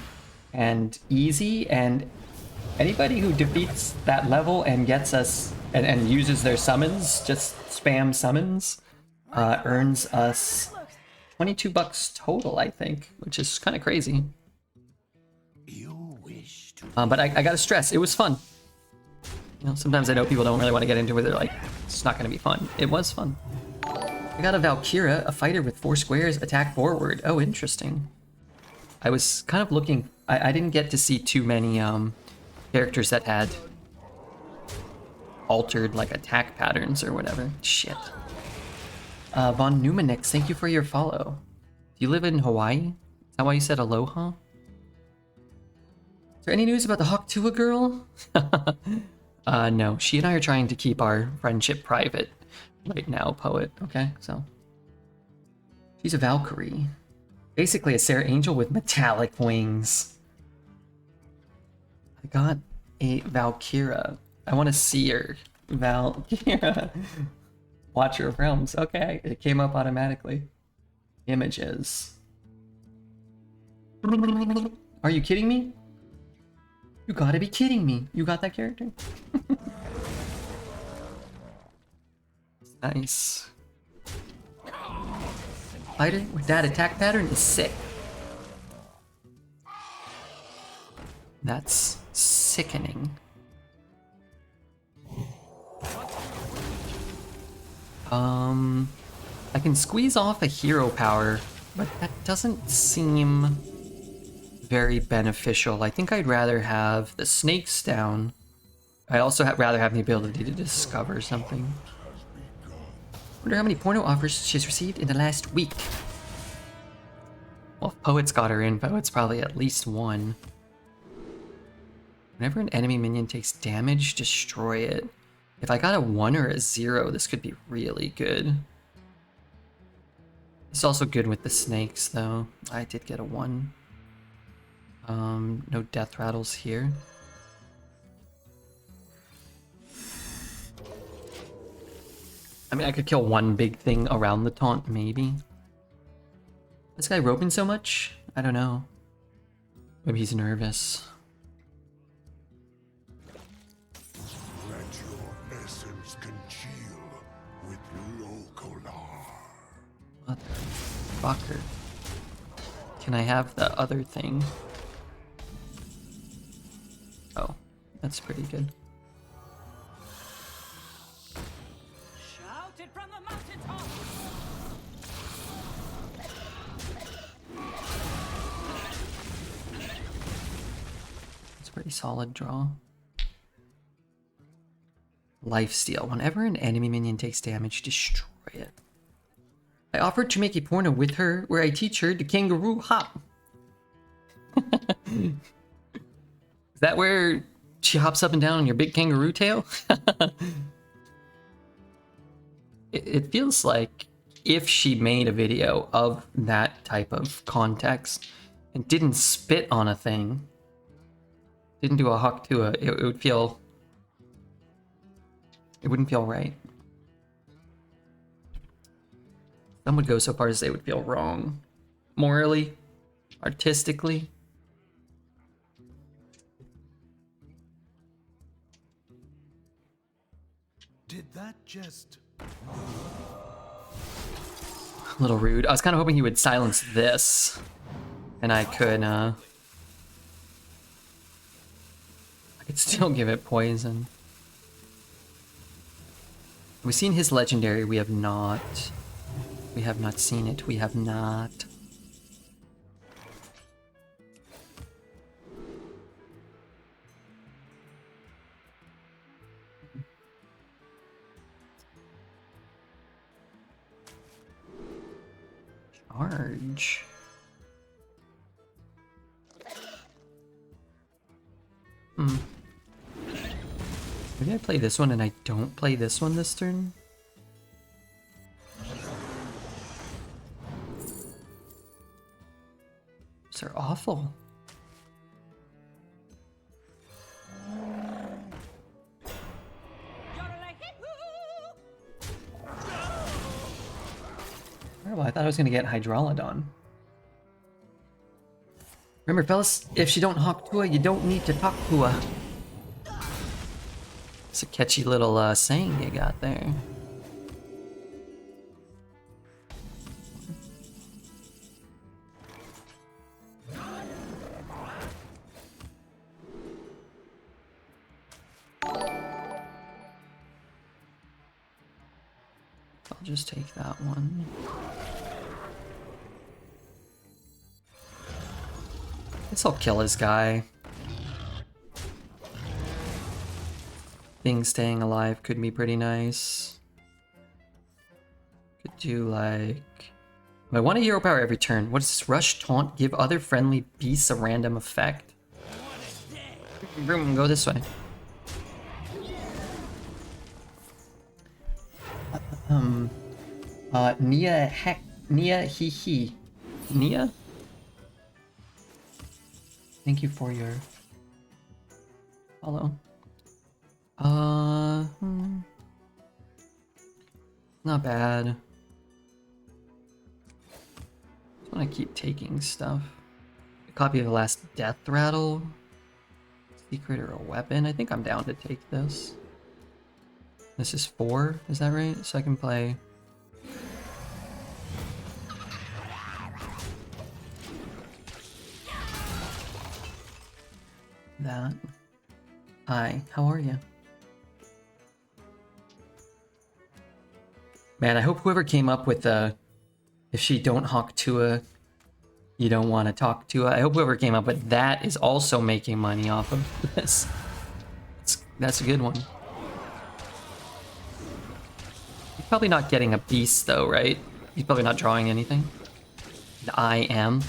and easy, and anybody who defeats that level and gets us and uses their summons, just spam summons, earns us $22 total, I think, which is kind of crazy. But I gotta stress, it was fun. You know, sometimes I know people don't really want to get into it. They're like, it's not going to be fun. It was fun. I got a Valkyria, a fighter with 4 squares, attack forward. Oh, interesting. I was kind of looking... I didn't get to see too many characters that had altered, like, attack patterns or whatever. Shit. Von Numanix, thank you for your follow. Do you live in Hawaii? Is that why you said aloha? Is there any news about the Hawk Tuah girl? No. She and I are trying to keep our friendship private right now, Poet. Okay, so. She's a Valkyrie. Basically a Sarah Angel with metallic wings. I got a Valkyria. I want to see her. Valkyria. Watcher of Realms. Okay, it came up automatically. Images. Are you kidding me? You gotta be kidding me. You got that character? Nice. Fighter with that attack pattern is sick. That's sickening. I can squeeze off a hero power, but that doesn't seem very beneficial. I think I'd rather have the snakes down. I'd also rather have the ability to discover something. Wonder how many porno offers she's received in the last week. Well, if Poet's got her info, it's probably at least 1. Whenever an enemy minion takes damage, destroy it. If I got a 1 or a 0, this could be really good. It's also good with the snakes, though. I did get a 1. No death rattles here. I mean, I could kill one big thing around the taunt, maybe. This guy roping so much? I don't know. Maybe he's nervous. Let your essence congeal with Locolar. Motherfucker. Can I have the other thing? Oh, that's pretty good. Shout it from the mountaintop. It's a pretty solid draw. Lifesteal. Whenever an enemy minion takes damage, destroy it. I offered to make a porno with her where I teach her the kangaroo hop. Is that where she hops up and down on your big kangaroo tail? It feels like if she made a video of that type of context and didn't spit on a thing, didn't do a Hawk Tuah, it would feel... It wouldn't feel right. Some would go so far as they would feel wrong. Morally, artistically. Did that just... A little rude. I was kind of hoping he would silence this. And I could still give it poison. We've seen his legendary. We have not. We have not seen it. We have not. Charge. Maybe I play this one and I don't play this one this turn? These are awful. Oh, I thought I was gonna get Hydrolodon. Remember, fellas, if you don't Hawk Tuah, you don't need to talk to her. It's a catchy little saying you got there. Just take that one. Guess I'll kill his guy. Thing staying alive could be pretty nice. Could do like... I want a hero power every turn. What does this rush taunt give other friendly beasts a random effect? Boom, go this way. Nia hee hee. Nia? Thank you for your follow. Not bad. Just want to keep taking stuff. A copy of the last death rattle. Secret or a weapon. I think I'm down to take this. This is 4, is that right? So I can play. That. Hi, how are you? Man, I hope whoever came up with the if she don't hawk Tua, you don't want to talk to her. I hope whoever came up with that is also making money off of this. That's a good one. He's probably not getting a beast though, right? He's probably not drawing anything. I am.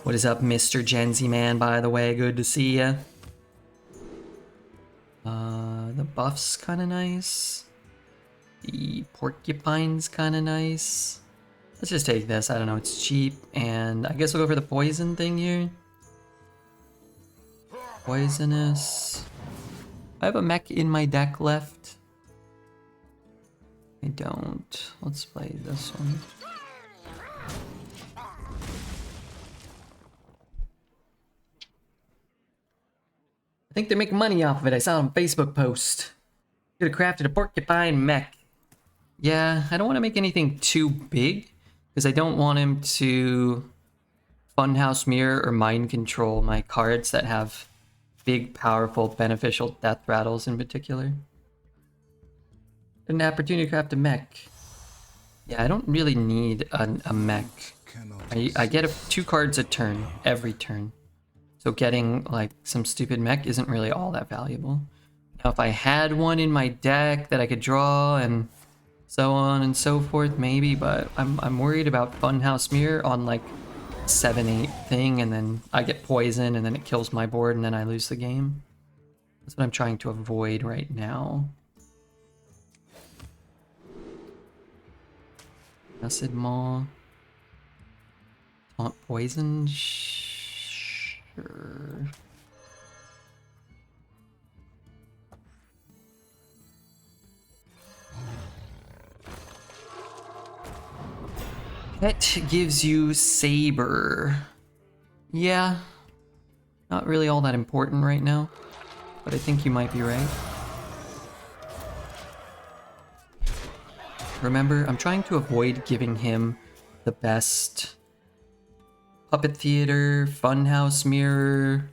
What is up, Mr. Genzy Man, by the way? Good to see ya. The buff's kind of nice. The porcupine's kind of nice. Let's just take this. I don't know, it's cheap. And I guess we'll go for the poison thing here. Poisonous. I have a mech in my deck left. I don't. Let's play this one. I think they make money off of it. I saw on a Facebook post. Could have crafted a porcupine mech. Yeah, I don't want to make anything too big because I don't want him to Funhouse Mirror or Mind Control my cards that have big, powerful, beneficial death rattles in particular. An opportunity to craft a mech. Yeah, I don't really need a mech. I get 2 cards a turn, every turn. So getting like some stupid mech isn't really all that valuable. Now if I had one in my deck that I could draw and so on and so forth, maybe, but I'm worried about Funhouse Mirror on like 7-8 thing, and then I get poison and then it kills my board and then I lose the game. That's what I'm trying to avoid right now. Acid Maw. Taunt poison? Sure. Pet gives you Saber. Yeah. Not really all that important right now, but I think you might be right. Remember, I'm trying to avoid giving him the best Puppet Theater, Funhouse Mirror,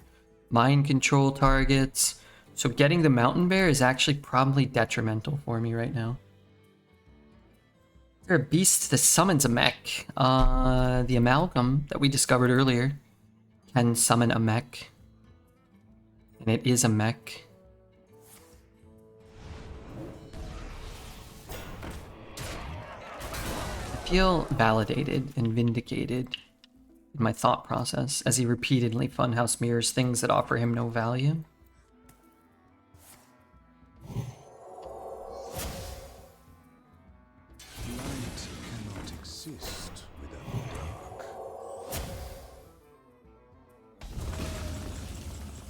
Mind Control targets. So getting the Mountain Bear is actually probably detrimental for me right now. Is there a beast that summons a mech? The Amalgam that we discovered earlier can summon a mech. And it is a mech. I feel validated and vindicated in my thought process as he repeatedly Funhouse mirrors things that offer him no value. Light cannot exist without dark.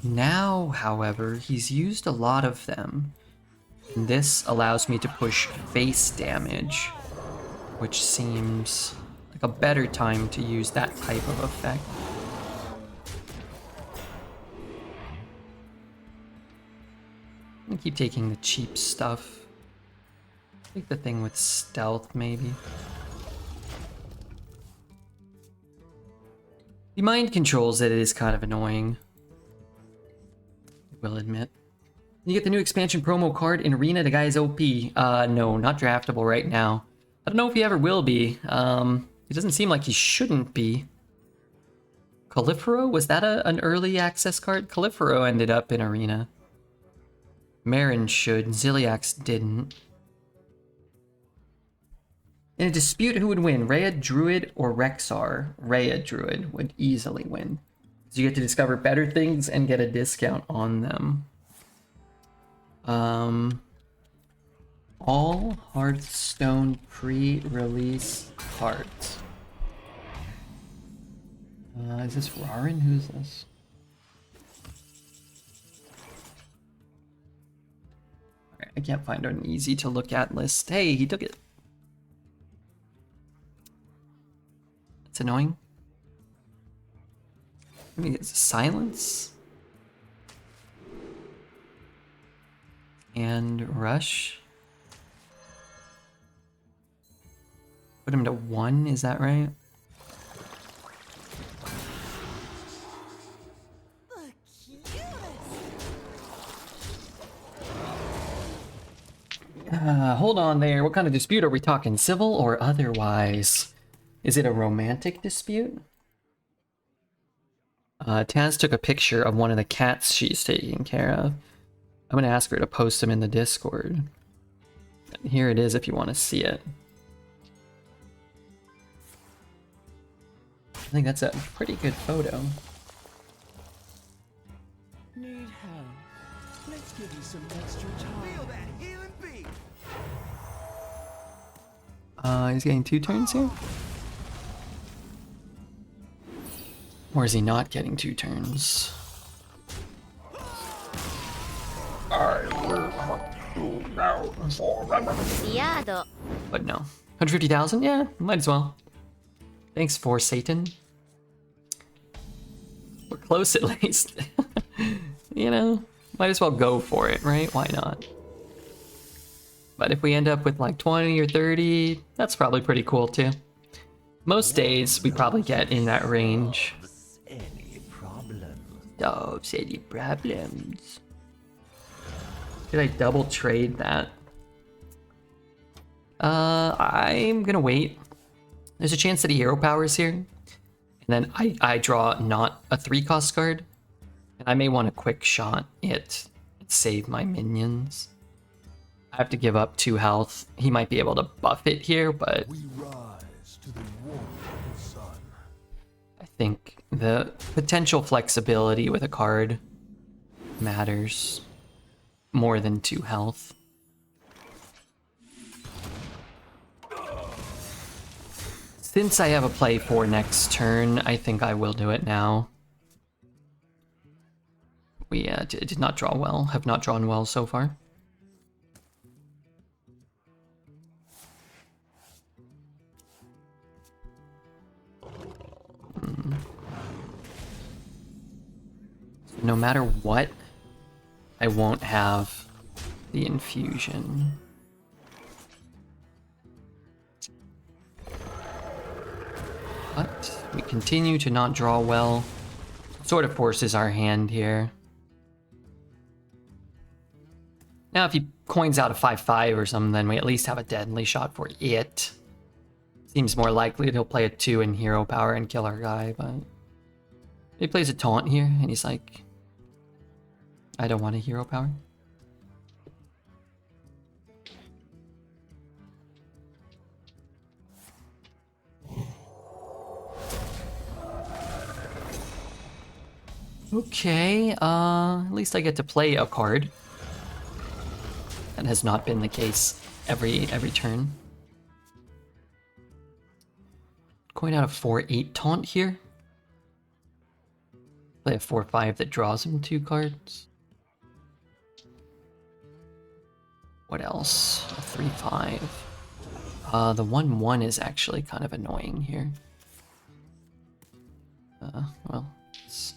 Now, however, he's used a lot of them. And this allows me to push face damage, which seems like a better time to use that type of effect. I keep taking the cheap stuff. Take the thing with stealth, maybe. The mind controls it is kind of annoying. I will admit. You get the new expansion promo card in Arena. The guy is OP. No, not draftable right now. I don't know if he ever will be. It doesn't seem like he shouldn't be. Califero? Was that an early access card? Califero ended up in Arena. Marin should. Ziliax didn't. In a dispute, who would win? Rhea Druid or Rexar? Rhea Druid would easily win. So you get to discover better things and get a discount on them. All Hearthstone pre-release cards. Is this Rarin? Who's this? Alright, I can't find an easy to look at list. Hey, he took it. It's annoying. Maybe it's silence. And rush. Put him to 1, is that right? Hold on there. What kind of dispute are we talking? Civil or otherwise? Is it a romantic dispute? Taz took a picture of one of the cats she's taking care of. I'm gonna ask her to post them in the Discord. Here it is if you want to see it. I think that's a pretty good photo. Need help? Let's give you some extra time. Feel that healing beat. He's getting 2 turns here? Or is he not getting 2 turns? But no. 150,000? Yeah, might as well. Thanks for Satan. We're close at least. You know, might as well go for it, right? Why not? But if we end up with like 20 or 30, that's probably pretty cool too. Most days we probably get in that range. Any problem? Doves, any problems? Did I double trade that? I'm gonna wait. There's a chance that he hero powers here. And then I draw not a 3-cost card. And I may want to quick shot it and save my minions. I have to give up 2 health. He might be able to buff it here, but We rise to the warmth of the sun. I think the potential flexibility with a card matters more than 2 health. Since I have a play for next turn, I think I will do it now. We did not draw well, have not drawn well so far. No matter what, I won't have the infusion. But we continue to not draw well. Sort of forces our hand here. Now if he coins out a 5/5 or something, then we at least have a deadly shot for it. Seems more likely that he'll play a 2 in hero power and kill our guy, but he plays a taunt here and he's like, I don't want a hero power. Okay, at least I get to play a card. That has not been the case every turn. Going out a 4/8 taunt here. Play a 4/5 that draws him 2 cards. What else? A 3/5. The 1/1 is actually kind of annoying here. Well, it's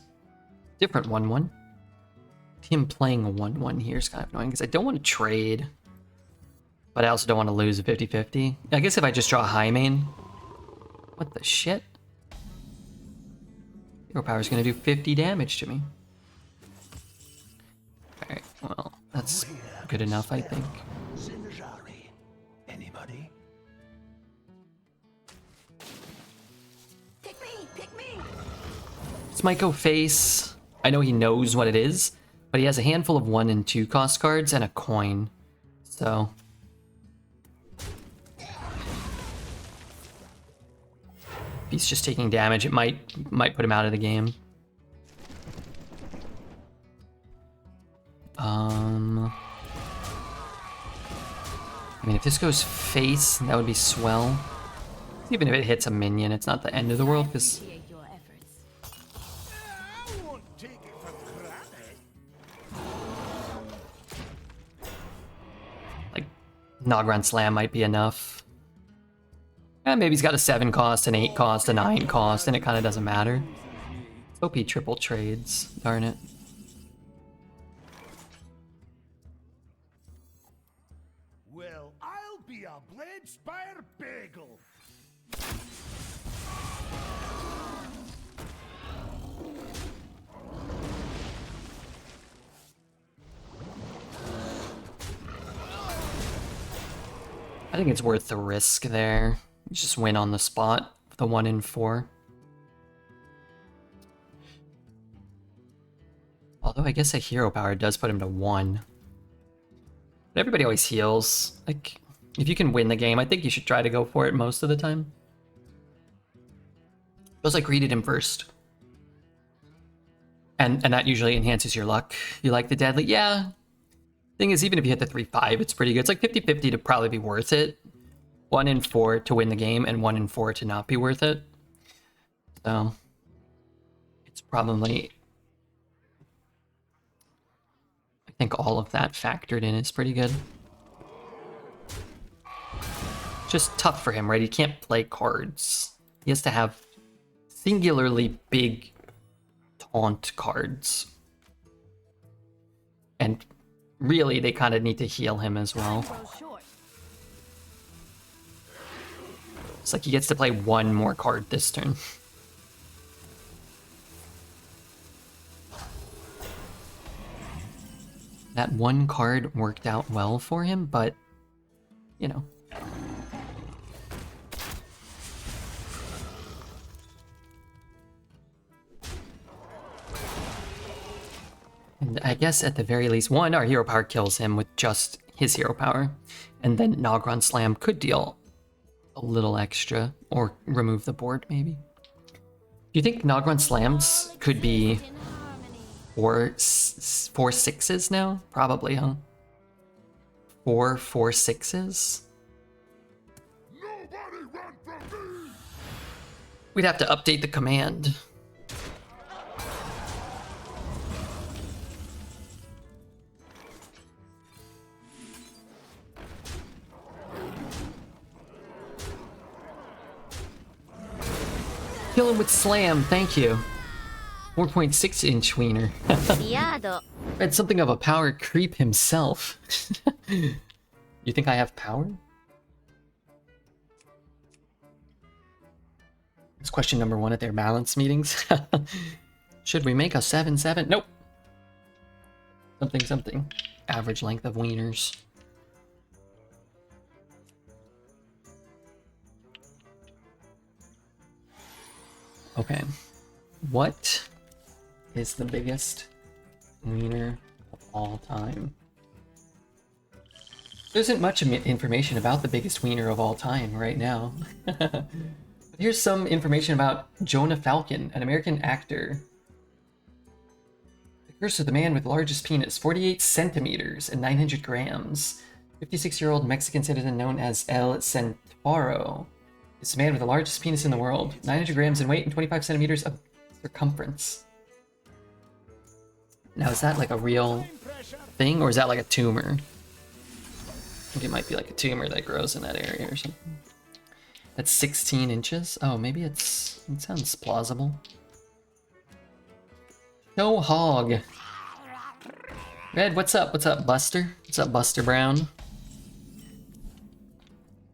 different 1/1. him playing a 1-1 here is kind of annoying because I don't want to trade. But I also don't want to lose a 50-50. I guess if I just draw a high main. What the shit? Hero Power is going to do 50 damage to me. Alright, well, that's good enough, I think. Anybody? Pick me! Pick me! This might go face. I know he knows what it is, but he has a handful of 1 and 2 cost cards and a coin. So... if he's just taking damage, it might put him out of the game. I mean, if this goes face, that would be swell. Even if it hits a minion, it's not the end of the world, because... Appreciate your efforts. I won't take it for granted. like, Nogron Slam might be enough. And maybe he's got a 7 cost, an 8 cost, a 9 cost, and it kind of doesn't matter. OP triple trades, darn it. Well, I'll be a Bladespire bagel. I think it's worth the risk there. Just win on the spot with the 1 in 4. Although I guess a hero power does put him to 1. But everybody always heals. Like, if you can win the game, I think you should try to go for it most of the time. Feels like greeted him first. And that usually enhances your luck. You like the deadly? Yeah. Thing is, even if you hit the 3-5, it's pretty good. It's like 50-50 to probably be worth it. 1 in 4 to win the game, and 1 in 4 to not be worth it. So, it's probably... I think all of that factored in is pretty good. Just tough for him, right? He can't play cards. He has to have singularly big taunt cards. And really, they kind of need to heal him as well. It's like he gets to play 1 more card this turn. That 1 card worked out well for him, but, you know. And I guess at the very least, 1, our hero power kills him with just his hero power. And then Nogron Slam could deal a little extra, or remove the board, maybe. Do you think Nogron Slams could be 4 6s now? Probably, huh? 4 6s? Nobody run from me! We'd have to update the command. Kill him with slam, thank you. 4.6-inch wiener. Read something of a power creep himself. You think I have power? It's question number 1 at their balance meetings. Should we make a 7-7? Nope. Something. Average length of wieners. Okay. What is the biggest wiener of all time? There isn't much information about the biggest wiener of all time right now. But here's some information about Jonah Falcon, an American actor. The curse of the man with the largest penis, 48 centimeters and 900 grams. 56-year-old Mexican citizen known as El Centauro. It's a man with the largest penis in the world, 900 grams in weight and 25 centimeters of circumference. Now, is that like a real thing, or is that like a tumor? I think it might be like a tumor that grows in that area or something. That's 16 inches? Oh, maybe it sounds plausible. Show hog. Red, what's up? What's up, Buster? What's up, Buster Brown?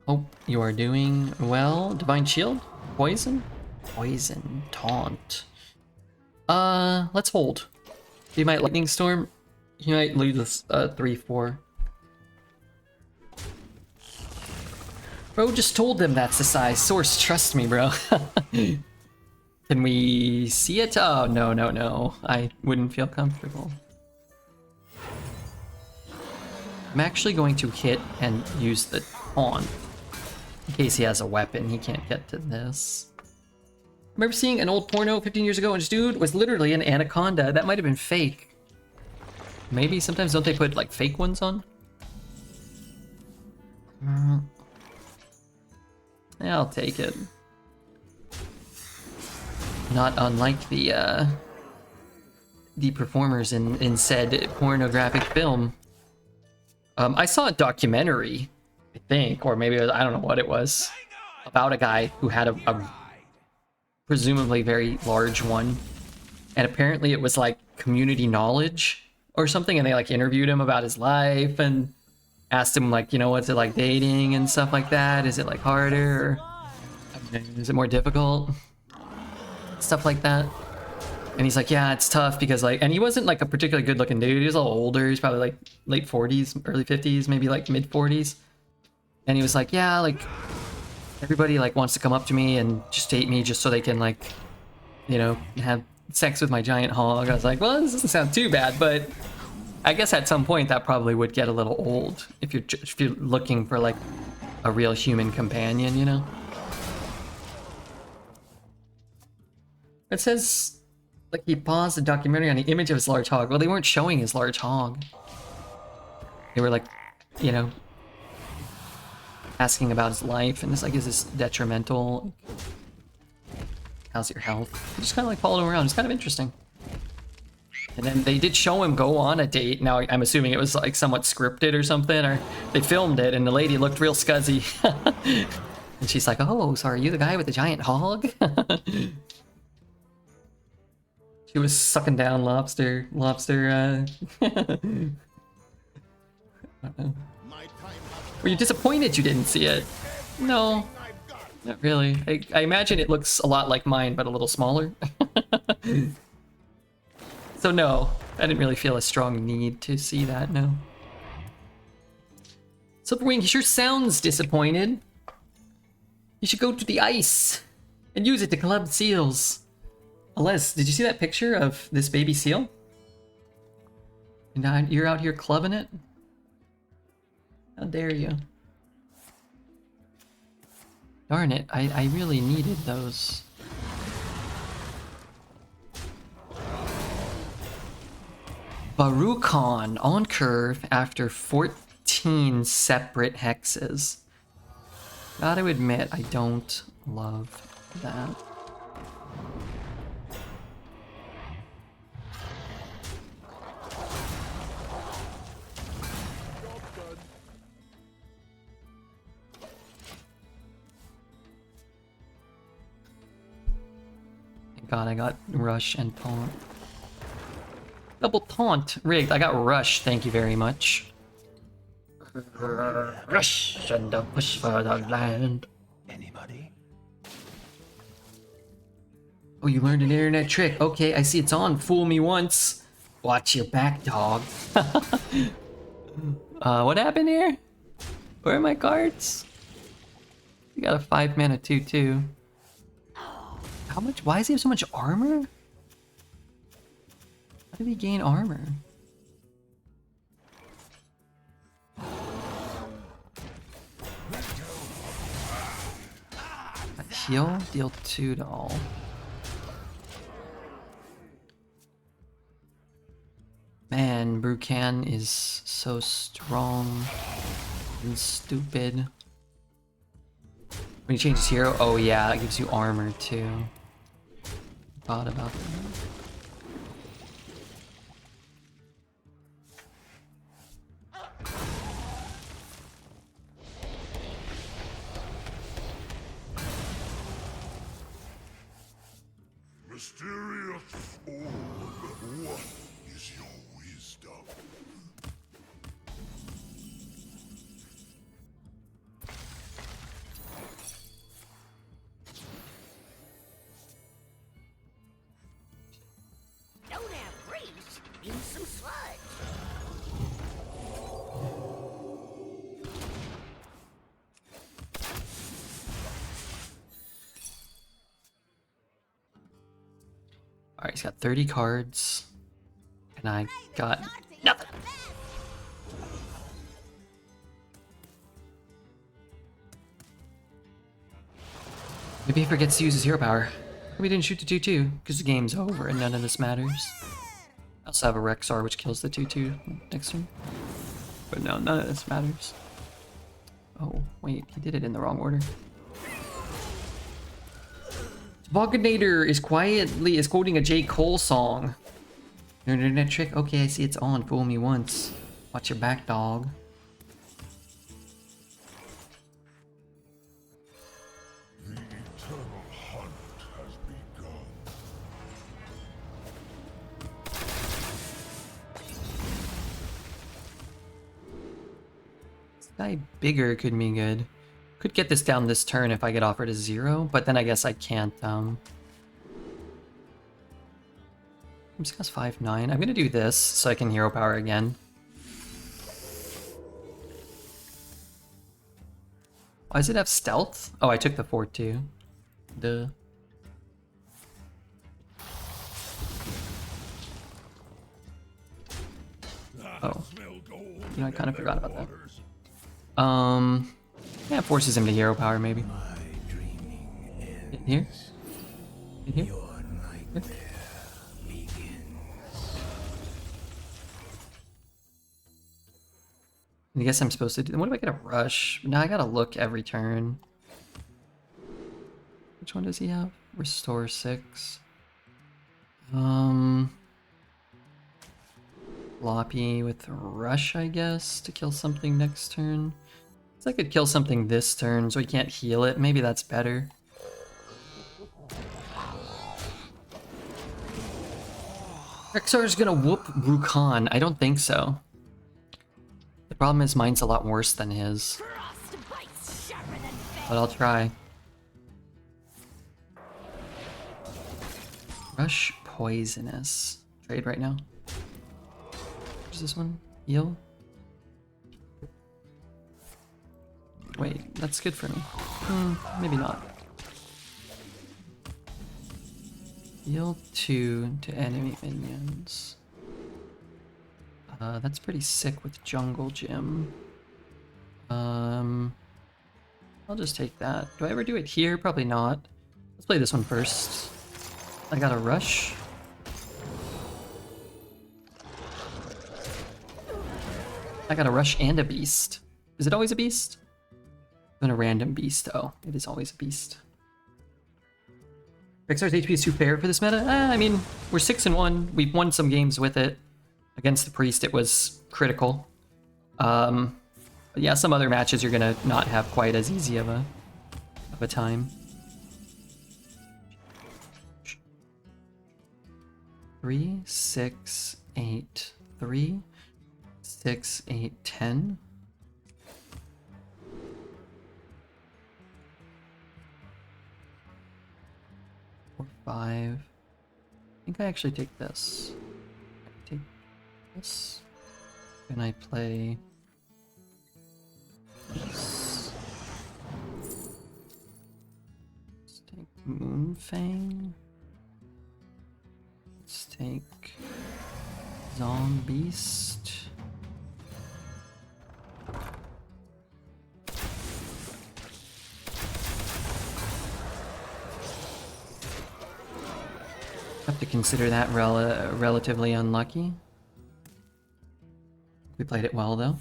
Hope you are doing well. Divine Shield? Poison? Poison. Taunt. Let's hold. He might Lightning Storm. He might lose this 3-4. Bro just told them that's the size. Source, trust me, bro. Can we see it? Oh, no, no, no. I wouldn't feel comfortable. I'm actually going to hit and use the taunt. In case he has a weapon, he can't get to this. Remember seeing an old porno 15 years ago and this dude was literally an anaconda. That might have been fake. Maybe sometimes don't they put like fake ones on? Yeah, I'll take it. Not unlike the performers in said pornographic film. I saw a documentary, I think, or maybe it was, I don't know what it was, about a guy who had a presumably very large one, and apparently it was like community knowledge or something, and they like interviewed him about his life and asked him like, you know, what's it like dating and stuff like that? Is it like harder? Or is it more difficult? Stuff like that. And he's like, yeah, it's tough because like, and he wasn't like a particularly good looking dude. He was a little older. He's probably like late 40s, early 50s, maybe like mid 40s. And he was like, yeah, like everybody like wants to come up to me and just date me just so they can like, you know, have sex with my giant hog. I was like, well, this doesn't sound too bad, but I guess at some point that probably would get a little old if you're looking for like a real human companion, you know? It says like he paused the documentary on the image of his large hog. Well, they weren't showing his large hog. They were like, you know, asking about his life and it's like, is this detrimental? How's your health? They just kind of like followed him around. It's kind of interesting. And then they did show him go on a date. Now I'm assuming it was like somewhat scripted or something, or they filmed it and the lady looked real scuzzy. And she's like, oh, so are you the guy with the giant hog? She was sucking down lobster. Were you disappointed you didn't see it? No, not really. I imagine it looks a lot like mine, but a little smaller. So no, I didn't really feel a strong need to see that, no. Silverwing, he sure sounds disappointed. You should go to the ice and use it to club seals. Alez, did you see that picture of this baby seal? And you're out here clubbing it? How dare you? Darn it, I really needed those. Baruchan on curve after 14 separate hexes. Gotta admit, I don't love that. Thank God I got rush and taunt. Double taunt rigged. I got rush. Thank you very much. Rush and the push for the land. Anybody? Oh, you learned an internet trick. Okay, I see it's on. Fool me once. Watch your back, dog. What happened here? Where are my cards? You got a 5-mana 2/2. How much? Why does he have so much armor? How did he gain armor? Heal? Deal 2 to all. Man, Brucan is so strong and stupid. When you change his hero, oh yeah, it gives you armor too. Thought about that. Mysterious orb, what is your wisdom? stuff. Don't have grease. Use some sludge. Alright, he's got 30 cards. And I got nothing. Maybe he forgets to use his hero power. Maybe he didn't shoot the 2-2, because the game's over and none of this matters. I also have a Rexar which kills the 2-2 next turn. But no, none of this matters. Oh, wait, he did it in the wrong order. Voganator is quoting a J. Cole song. Your internet trick? Okay, I see it's on. Fool me once. Watch your back, dog. The eternal hunt has begun. This guy bigger could be good. Could get this down this turn if I get offered a 0, but then I guess I can't. This guy's 5-9. I'm gonna do this so I can hero power again. Why does it have stealth? Oh, I took the 4-2. Duh. Oh. You know, I kind of forgot about that. Yeah, it forces him to hero power, maybe. In here? In here? Here? I guess I'm supposed to do. What if I get a rush? Now I gotta look every turn. Which one does he have? Restore 6. Floppy with rush, I guess, to kill something next turn. So I could kill something this turn, so he can't heal it. Maybe that's better. Rexar's gonna whoop Rukan. I don't think so. The problem is mine's a lot worse than his. But I'll try. Rush Poisonous. Trade right now. Where's this one? Heal? Wait, that's good for me. Maybe not. Heal 2 to enemy minions. That's pretty sick with Jungle Gym. I'll just take that. Do I ever do it here? Probably not. Let's play this one first. I got a rush. I got a rush and a beast. Is it always a beast? Then a random beast. Oh, it is always a beast. Rexar's HP is too fair for this meta? I mean, we're 6-1. We've won some games with it. Against the priest, it was critical. But yeah, some other matches you're gonna not have quite as easy of a time. 3, 6, 8, 3, 6, 8, 10. Or 5. I think I actually take this. Take this. Can I play this? Let's take Moonfang. Let's take Zombeast. Have to consider that relatively unlucky. We played it well though.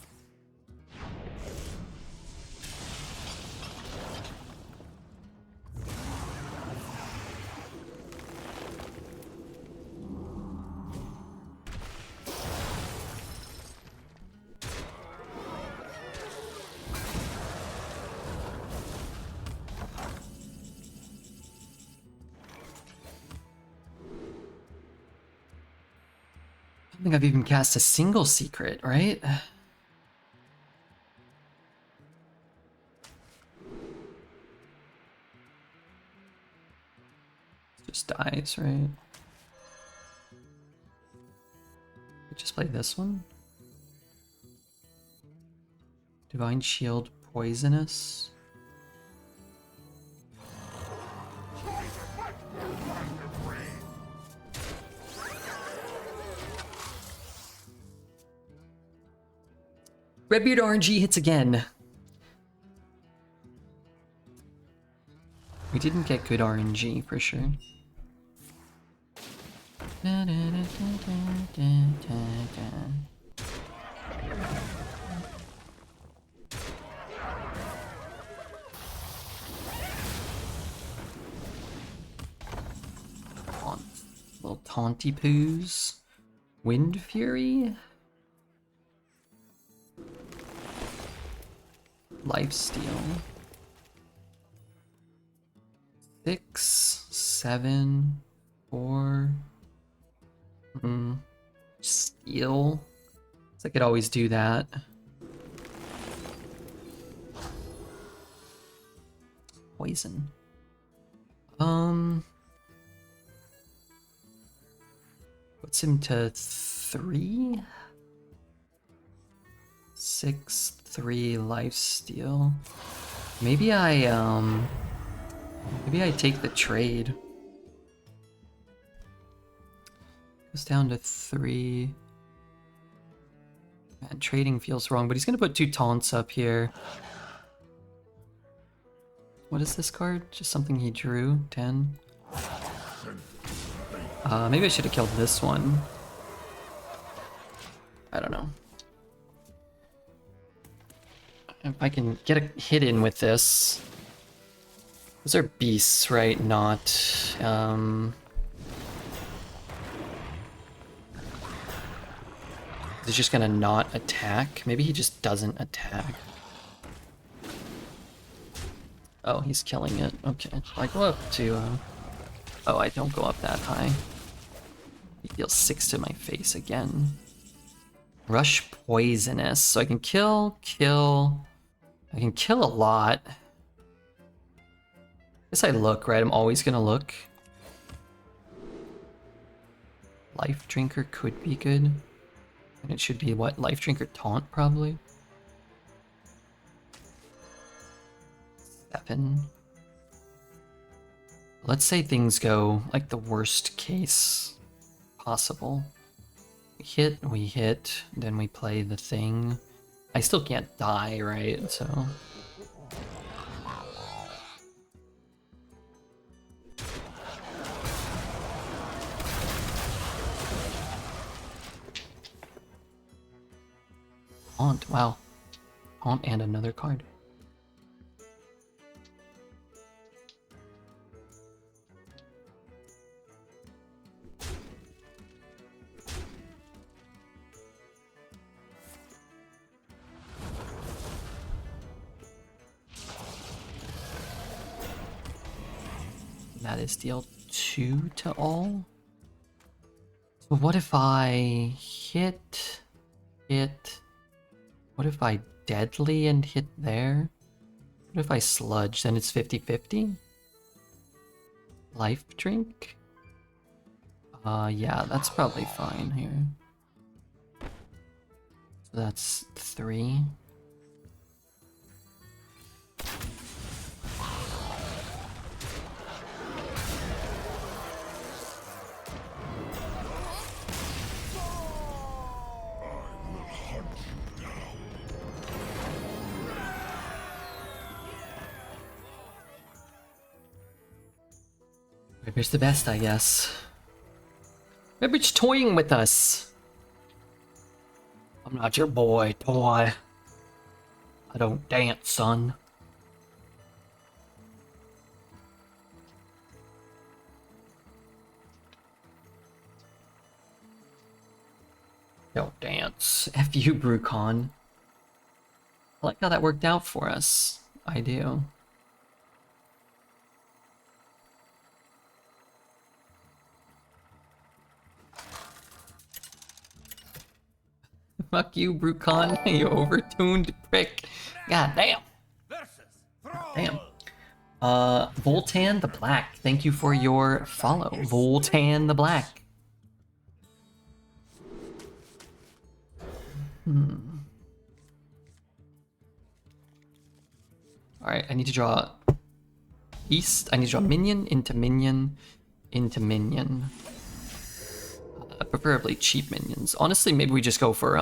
don't think I've even cast a single secret, right? It just dies, right? We just play this one. Divine Shield, poisonous. Redbeard RNG hits again. We didn't get good RNG for sure. Little taunty poos. Wind Fury. Lifesteal. 6, 7, 4. Steal. So I could always do that. Poison. Puts him to 3. 6, 3 lifesteal. Maybe I take the trade. Goes down to 3. Man, trading feels wrong, but he's gonna put 2 taunts up here. What is this card? Just something he drew. 10. Maybe I should have killed this one. I don't know. If I can get a hit in with this. Those are beasts, right? Not, He's just gonna not attack? Maybe he just doesn't attack. Oh, he's killing it. Okay. I go up to, Oh, I don't go up that high. He deals 6 to my face again. Rush poisonous. So I can kill. I can kill a lot. Guess I look, right? I'm always gonna look. Life Drinker could be good. And it should be what? Life Drinker Taunt, probably. 7. Let's say things go like the worst case possible. We hit, then we play the thing. I still can't die, right? So... Haunt, wow. Haunt and another card. That is deal 2 to all. So what if I hit? What if I deadly and hit there? What if I sludge? Then it's 50-50? Life drink? Yeah, that's probably fine here. So that's 3. Redbeard's the best, I guess. Redbeard's toying with us. I'm not your boy, toy. I don't dance, son. Don't dance. F you, Brucon. I like how that worked out for us. I do. Fuck you, Brucon, you overtuned prick. God damn. Damn. Voltan the Black, thank you for your follow. Voltan the Black. Alright, I need to draw East. I need to draw minion into minion into minion. Preferably cheap minions. Honestly, maybe we just go for,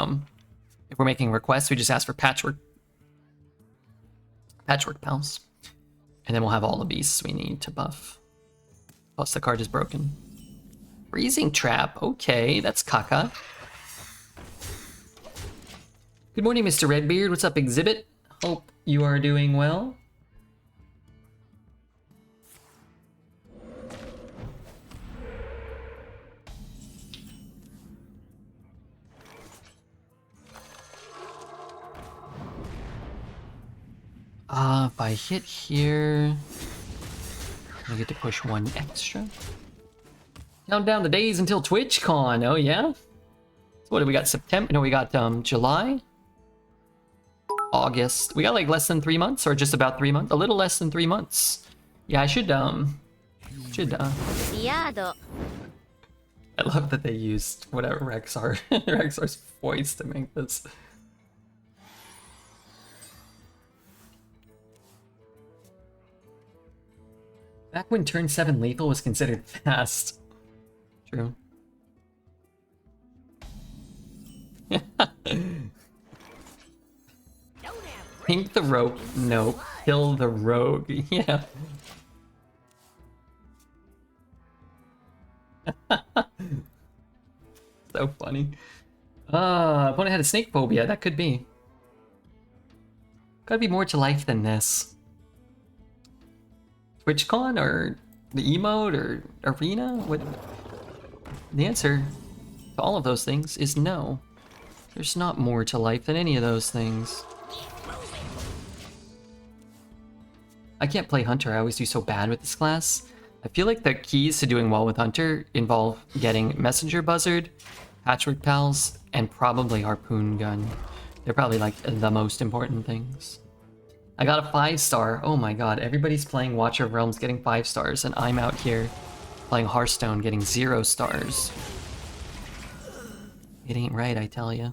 if we're making requests, we just ask for patchwork pals. And then we'll have all the beasts we need to buff. Plus the card is broken. Freezing Trap, okay, that's caca. Good morning, Mr. Redbeard. What's up, Exhibit? Hope you are doing well. If I hit here, I get to push one extra. Count down the days until TwitchCon. Oh yeah. So what do we got? September? No, we got July, August. We got like less than 3 months, or just about 3 months. A little less than 3 months. Yeah, I should. I love that they used whatever Rexar's voice to make this. Back when turn 7 lethal was considered fast. True. Pink the rope. No. Kill the rogue. Yeah. So funny. Opponent had a snake phobia. That could be. Gotta be more to life than this. TwitchCon or the emote or arena? What? The answer to all of those things is no. There's not more to life than any of those things. I can't play Hunter. I always do so bad with this class. I feel like the keys to doing well with Hunter involve getting Messenger Buzzard, Patchwork Pals, and probably Harpoon Gun. They're probably like the most important things. I got a 5-star. Oh my god, everybody's playing Watcher of Realms getting 5 stars, and I'm out here playing Hearthstone getting 0 stars. It ain't right, I tell ya.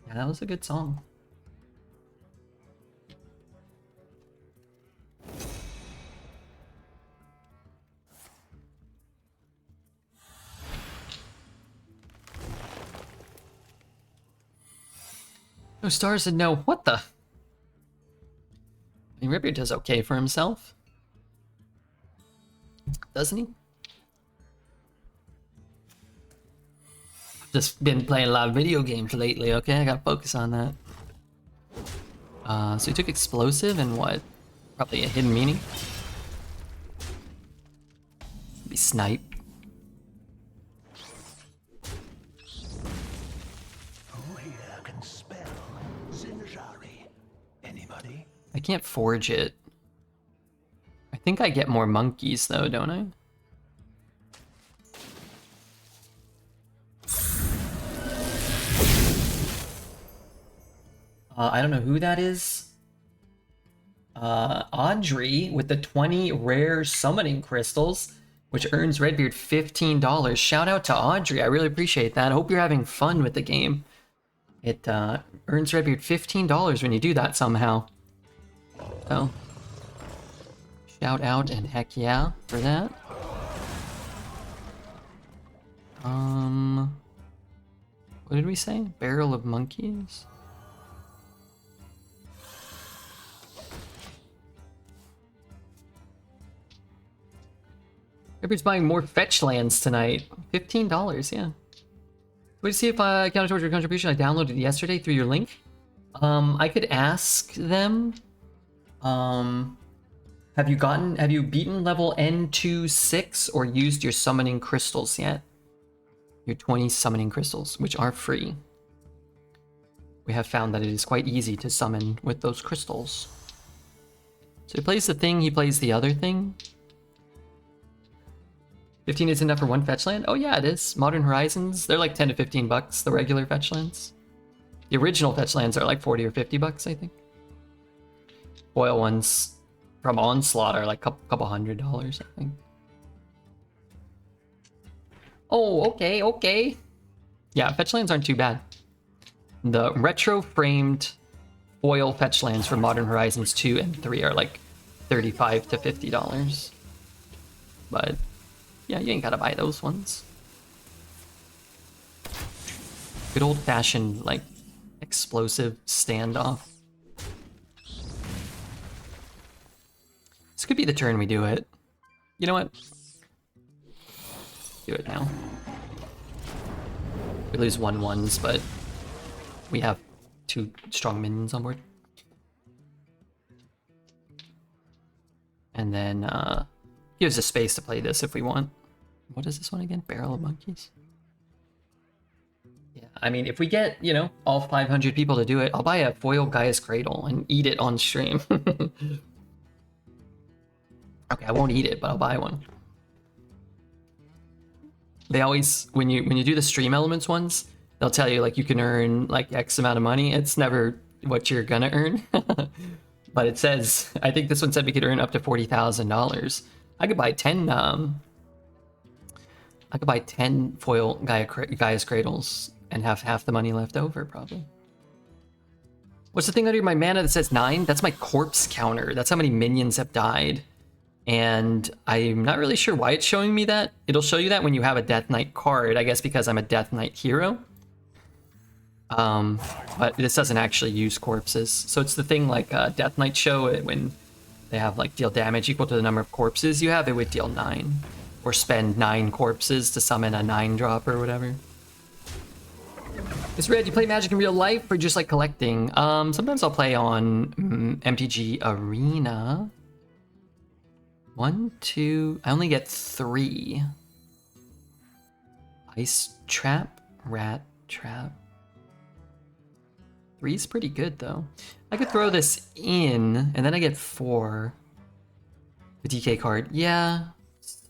Yeah, that was a good song. No stars and no. What the? I mean, Redbeard does okay for himself. Doesn't he? Just been playing a lot of video games lately, okay? I gotta focus on that. So he took explosive and what? Probably a hidden meaning. Be snipe. I can't forge it. I think I get more monkeys though, don't I? I don't know who that is. Audrey with the 20 rare summoning crystals, which earns Redbeard $15. Shout out to Audrey. I really appreciate that. I hope you're having fun with the game. It earns Redbeard $15 when you do that somehow. So, shout out and heck yeah for that. What did we say? Barrel of monkeys? Everybody's buying more fetch lands tonight. $15, yeah. Wait to see if I counted towards your contribution. I downloaded it yesterday through your link. I could ask them. Have you beaten level N26 or used your summoning crystals yet? Your 20 summoning crystals, which are free. We have found that it is quite easy to summon with those crystals. So he plays the thing, he plays the other thing. 15 is enough for one fetch land? Oh yeah, it is. Modern Horizons, they're like 10 to 15 bucks, the regular fetch lands. The original fetch lands are like 40 or 50 bucks, I think. Foil ones from Onslaught are like a couple $100, I think. Oh, okay, okay. Yeah, fetch lands aren't too bad. The retro framed foil fetch lands for Modern Horizons 2 and 3 are like $35 to $50. But yeah, you ain't gotta buy those ones. Good old fashioned, like, explosive standoff. This could be the turn we do it. You know what? Do it now. We lose 1/1s, but we have 2 strong minions on board. And then gives us space to play this if we want. What is this one again? Barrel of Monkeys? Yeah, I mean, if we get, you know, all 500 people to do it, I'll buy a foil Gaia's Cradle and eat it on stream. Okay, I won't eat it, but I'll buy one. They always, when you do the stream elements ones, they'll tell you like you can earn like X amount of money. It's never what you're gonna earn. But it says, I think this one said we could earn up to $40,000. I could buy 10 foil Gaia's Cradles and have half the money left over, probably. What's the thing under my mana that says 9? That's my corpse counter. That's how many minions have died. And I'm not really sure why it's showing me that. It'll show you that when you have a Death Knight card, I guess because I'm a Death Knight hero. But this doesn't actually use corpses. So it's the thing like Death Knight show, when they have like deal damage equal to the number of corpses you have, it would deal 9. Or spend 9 corpses to summon a 9-drop or whatever. Is Red, you play Magic in real life or just like collecting? Sometimes I'll play on MTG Arena. 1, 2, I only get 3. Ice Trap, Rat Trap. 3's pretty good though. I could throw this in and then I get 4. The DK card, yeah. It's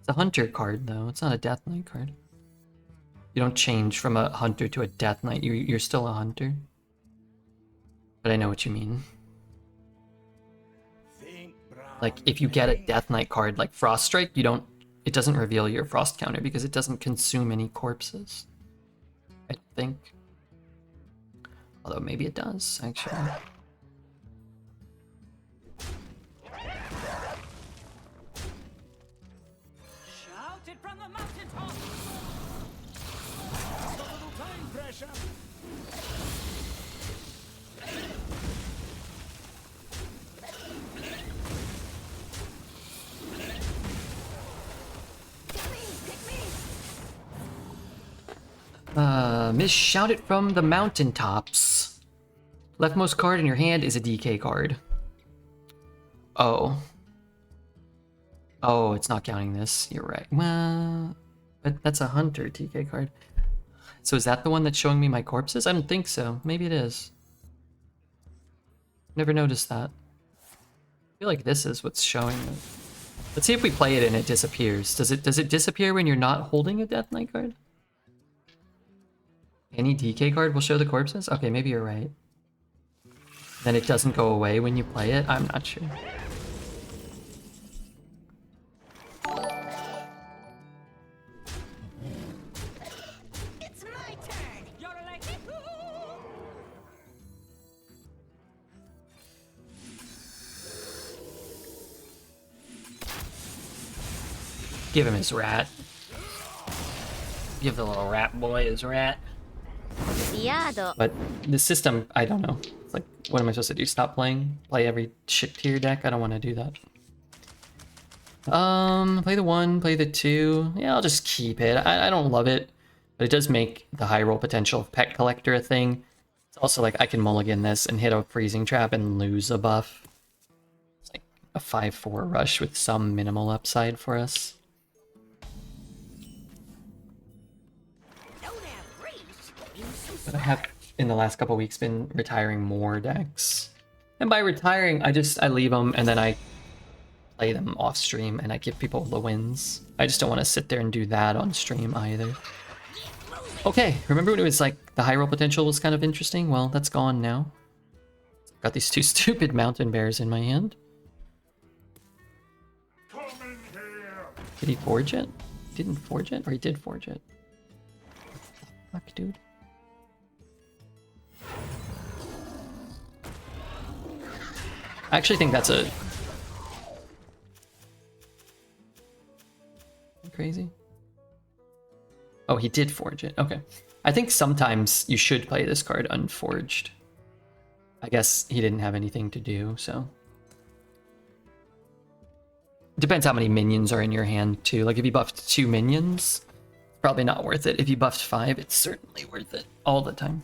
a Hunter card though, it's not a Death Knight card. You don't change from a Hunter to a Death Knight, you're still a Hunter. But I know what you mean. Like, if you get a Death Knight card like Frost Strike, it doesn't reveal your Frost counter because it doesn't consume any corpses. I think. Although maybe it does, actually. Shout it from the mountaintop. A little time pressure. Miss Shout It from the Mountaintops. Leftmost card in your hand is a DK card. Oh. Oh, it's not counting this. You're right. Well, but that's a Hunter DK card. So is that the one that's showing me my corpses? I don't think so. Maybe it is. Never noticed that. I feel like this is what's showing it. Let's see if we play it and it disappears. Does it disappear when you're not holding a Death Knight card? Any DK card will show the corpses? Okay, maybe you're right. Then it doesn't go away when you play it? I'm not sure. It's my turn. You're like, Give him his rat. Give the little rat boy his rat. Yado. But the system, I don't know. It's like, what am I supposed to do? Stop playing? Play every shit tier deck? I don't want to do that. Play the 1, play the 2. Yeah, I'll just keep it. I don't love it, but it does make the high roll potential of Pet Collector a thing. It's also like I can mulligan this and hit a freezing trap and lose a buff. It's like a 5/4 rush with some minimal upside for us. Don't have reach. Use some But I have, in the last couple weeks, been retiring more decks. And by retiring, I leave them and then I play them off stream and I give people the wins. I just don't want to sit there and do that on stream either. Okay, remember when it was like the high roll potential was kind of interesting? Well, that's gone now. Got these two stupid mountain bears in my hand. Come in here. Did he forge it? Didn't forge it? Or he did forge it? Fuck, dude. I actually think that's a... Crazy? Oh, he did forge it. Okay. I think sometimes you should play this card unforged. I guess he didn't have anything to do, so... Depends how many minions are in your hand, too. Like, if you buffed 2 minions, it's probably not worth it. If you buffed 5, it's certainly worth it. All the time.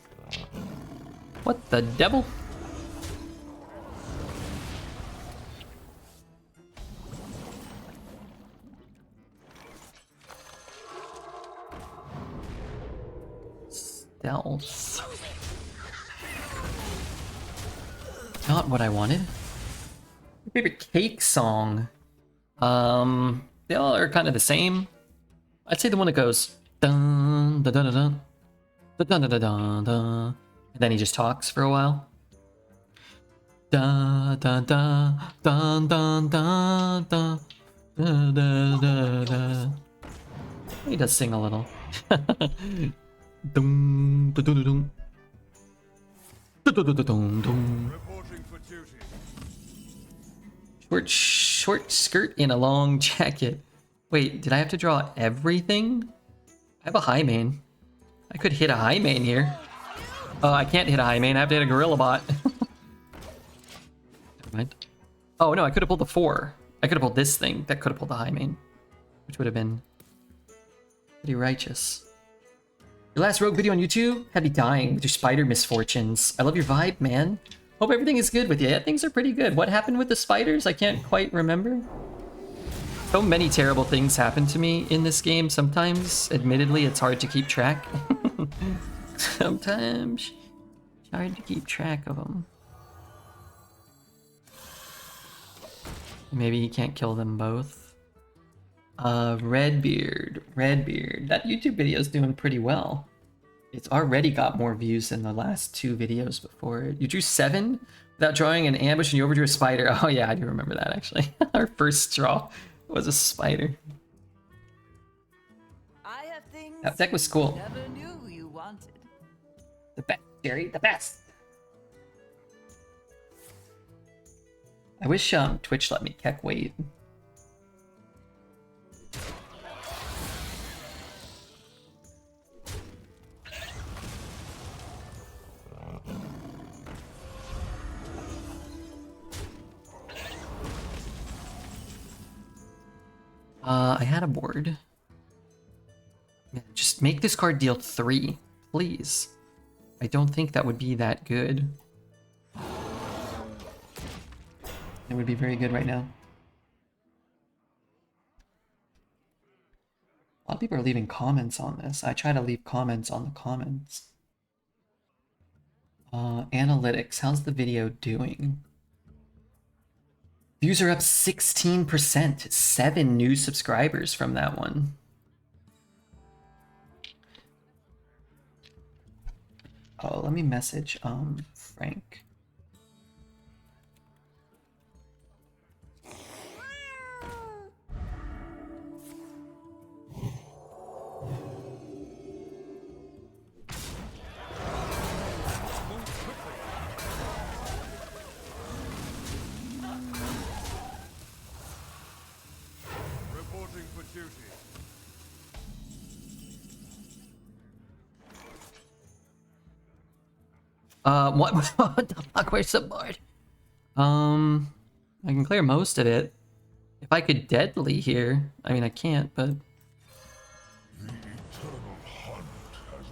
What the devil? Stealth. Not what I wanted. Favorite cake song? They all are kind of the same. I'd say the one that goes dun dun dun dun dun dun dun dun dun, and then he just talks for a while. Da da da dun dun dun dun da da da da. He does sing a little. Dum dum dum dum dum dum dum. Reporting for duty. Short skirt in a long jacket. Wait, did I have to draw everything? I have a high main. I could hit a high main here. Oh, I can't hit a high main. I have to hit a gorilla bot. Never mind. Oh no, I could have pulled the 4. I could have pulled this thing. That could have pulled the high main, which would have been pretty righteous. Your last rogue video on YouTube had me dying with your spider misfortunes. I love your vibe, man. Hope everything is good with you. Yeah, things are pretty good. What happened with the spiders? I can't quite remember. So many terrible things happen to me in this game. Sometimes, admittedly, it's hard to keep track. Sometimes, it's hard to keep track of them. Maybe you can't kill them both. Redbeard. That YouTube video is doing pretty well. It's already got more views than the last 2 videos before it. You drew 7 without drawing an ambush and you overdrew a spider. Oh yeah, I do remember that actually. Our first draw was a spider. I have things That deck was cool. never knew you wanted. The best, Jerry, the best. I wish Twitch let me keck wait. I had a board. Just make this card deal 3, please. I don't think that would be that good. It would be very good right now. A lot of people are leaving comments on this. I try to leave comments on the comments. Analytics, how's the video doing? Views are up 16%. 7 new subscribers from that one. Oh, let me message Frank. Reporting for duty. What? What the fuck? Where's the board? I can clear most of it. If I could deadly here. I mean, I can't, but... The eternal hunt has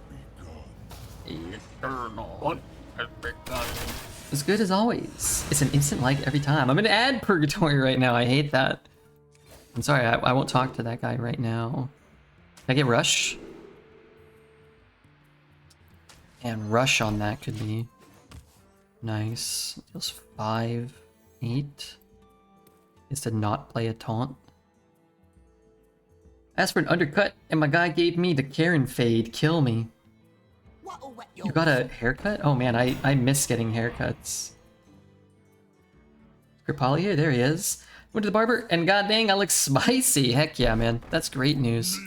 begun. Eternal hunt has begun. As good as always. It's an instant like every time. I'm in ad purgatory right now. I hate that. I'm sorry, I won't talk to that guy right now. Can I get rush? And rush on that could be nice. Deals 5, 8, is to not play a taunt. Asked for an undercut, and my guy gave me the Karen fade. Kill me. You got a haircut? Oh man, I miss getting haircuts. Kripali here, there he is. Went to the barber, and god dang, I look spicy. Heck yeah, man. That's great news.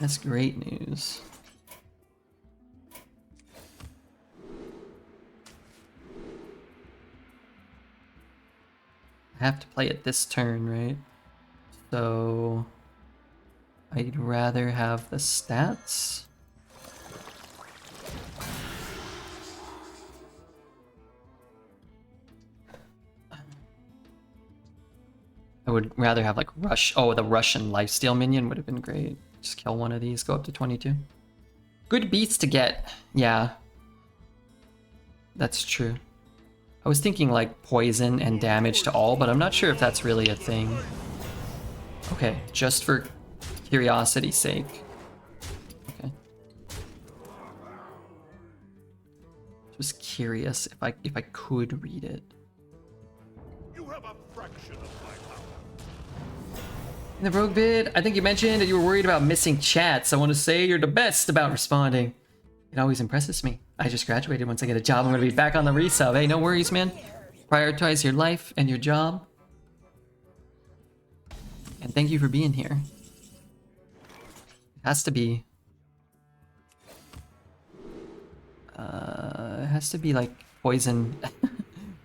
That's great news. I have to play it this turn, right? So I'd rather have the stats. I would rather have like Rush. Oh, the Russian lifesteal minion would have been great. Just kill one of these, go up to 22. Good beats to get. Yeah. That's true. I was thinking like poison and damage to all, but I'm not sure if that's really a thing. Okay, just for curiosity's sake. Okay. Just curious if I could read it. You have a fraction of my power. In the rogue vid, I think you mentioned that you were worried about missing chats. I want to say you're the best about responding. It always impresses me. I just graduated. Once I get a job, I'm going to be back on the resub. Hey, no worries, man. Prioritize your life and your job. And thank you for being here. It has to be... it has to be like poison.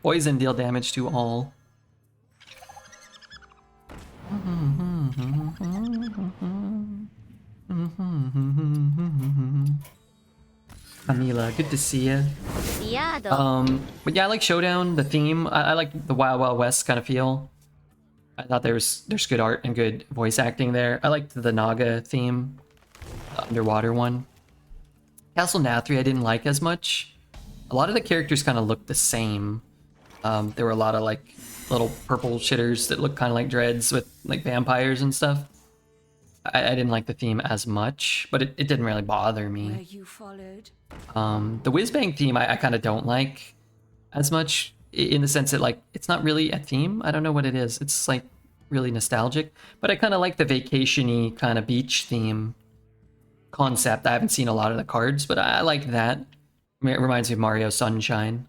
Poison deal damage to all. Camila, good to see you. But yeah, I like Showdown, the theme. I like the Wild Wild West kind of feel. I thought there's good art and good voice acting there. I liked the Naga theme, the underwater one. Castle Nathri I didn't like as much. A lot of the characters kind of looked the same. There were a lot of like little purple shitters that looked kind of like dreads with like vampires and stuff. I didn't like the theme as much, but it didn't really bother me. Where you followed. The Whizbang theme I kind of don't like as much, in the sense that like it's not really a theme. I don't know what it is. It's like really nostalgic, but I kind of like the vacation-y kind of beach theme concept. I haven't seen a lot of the cards, but I like that. I mean, it reminds me of Mario Sunshine.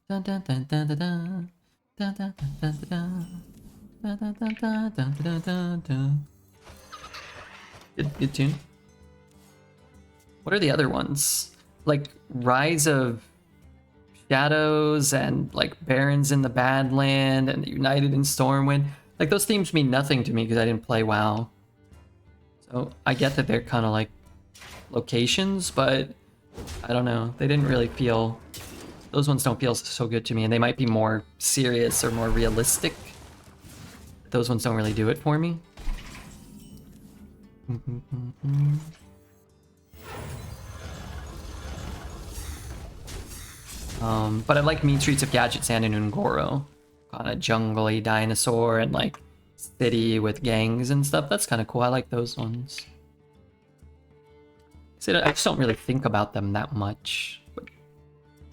Dun, dun, dun, dun, dun, dun. Dun, dun, dun, dun, dun. Dun, dun, dun, dun, dun, dun, dun, dun. Good tune. What are the other ones? Like Rise of Shadows and like Barons in the Badland and United in Stormwind. Like those themes mean nothing to me because I didn't play WoW. So I get that they're kind of like locations, but I don't know. They didn't really feel... Those ones don't feel so good to me, and they might be more serious or more realistic. Those ones don't really do it for me. But I like Mean Streets of Gadget Sand and Ungoro. Kind of jungly dinosaur and like city with gangs and stuff. That's kind of cool. I like those ones. So I just don't really think about them that much. But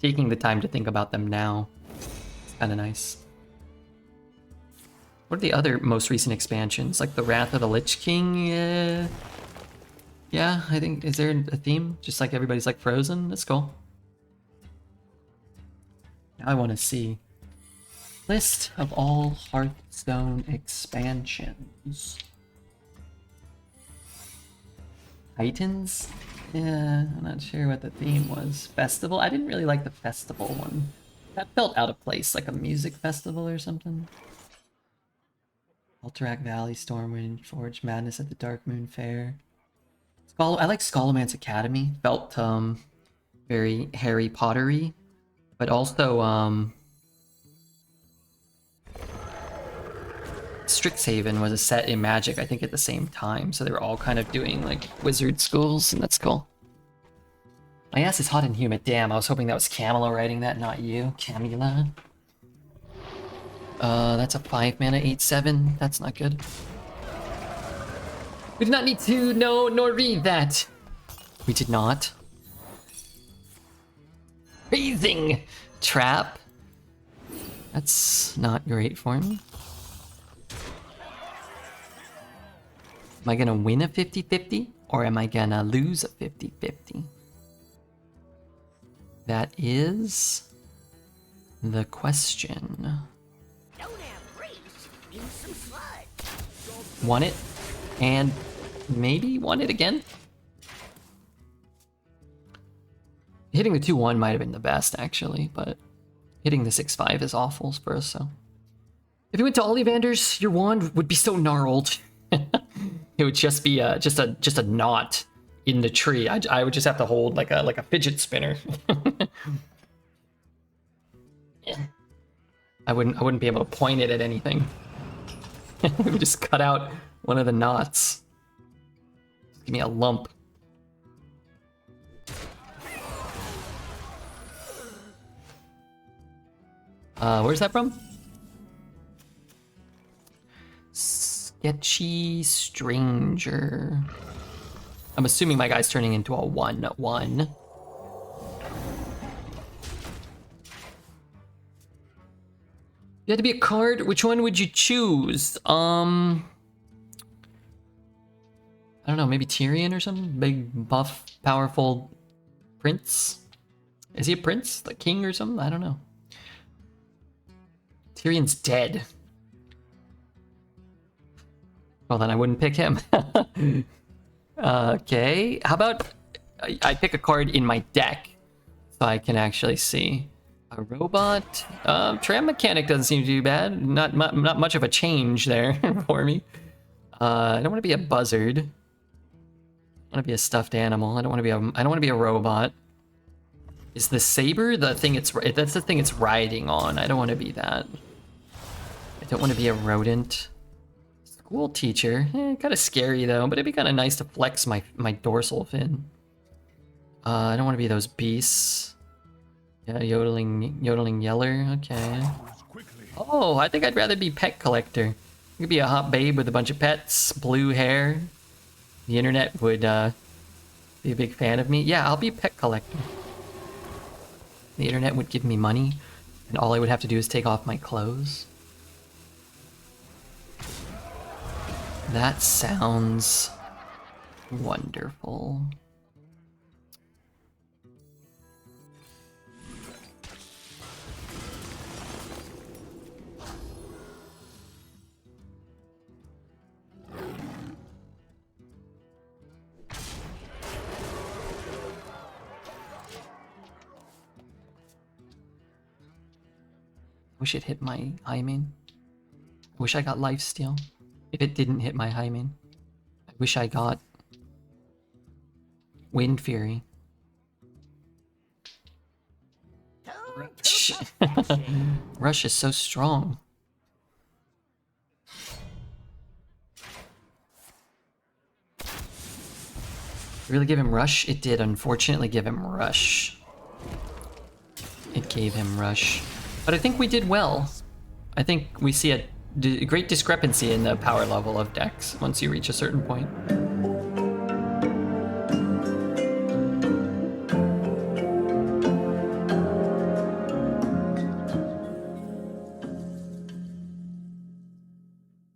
taking the time to think about them now, it's kind of nice. What are the other most recent expansions? Like the Wrath of the Lich King? Yeah, I think, is there a theme? Just like everybody's like Frozen? That's cool. Now I want to see list of all Hearthstone expansions. Titans? Yeah, I'm not sure what the theme was. Festival? I didn't really like the festival one. That felt out of place, like a music festival or something. Alterac Valley, Stormwind, Forge, Madness at the Dark Moon Fair. I like Skullman's Academy. Felt very Harry Potter-y, but also Strixhaven was a set in Magic, I think, at the same time, so they were all kind of doing like wizard schools, and that's cool. My ass is hot and humid. Damn, I was hoping that was Camilla writing that, not you, Camilla. That's a 5 mana 8/7. That's not good. We did not need to know nor read that. We did not. Amazing trap. That's not great for me. Am I gonna win a 50-50 or am I gonna lose a 50-50? That is the question. Don't have grease. Use some sludge. Won it, and maybe won it again. Hitting the 2-1 might have been the best, actually, but hitting the 6-5 is awful for us, so. If you went to Ollivanders, your wand would be so gnarled. It would just be just a knot in the tree. I would just have to hold like a fidget spinner. I wouldn't be able to point it at anything. It would just cut out one of the knots. Just give me a lump. Where's that from? Sketchy Stranger. I'm assuming my guy's turning into a 1-1. You had to be a card. Which one would you choose? I don't know, maybe Tyrion or something? Big, buff, powerful prince? Is he a prince? Like king or something? I don't know. Tyrion's dead. Well, then I wouldn't pick him. Okay, how about I pick a card in my deck so I can actually see. A robot? Tram mechanic doesn't seem too bad. Not much of a change there for me. I don't want to be a buzzard. I want to be a stuffed animal. I don't want to be a robot. Is the saber the thing that's the thing it's riding on? I don't want to be that. I don't want to be a rodent. School teacher, kind of scary though, but it'd be kind of nice to flex my dorsal fin. I don't want to be those beasts. Yeah, yodeling yeller. Okay. Oh, I think I'd rather be pet collector. You could be a hot babe with a bunch of pets, blue hair. The internet would be a big fan of me. Yeah, I'll be pet collector. The internet would give me money, and all I would have to do is take off my clothes. That sounds wonderful. Wish it hit my high main. I wish I got lifesteal. If it didn't hit my high main. I wish I got Wind Fury. Rush. Rush is so strong. Really give him Rush? It did unfortunately give him Rush. It gave him Rush. But I think we did well. I think we see a great discrepancy in the power level of decks once you reach a certain point.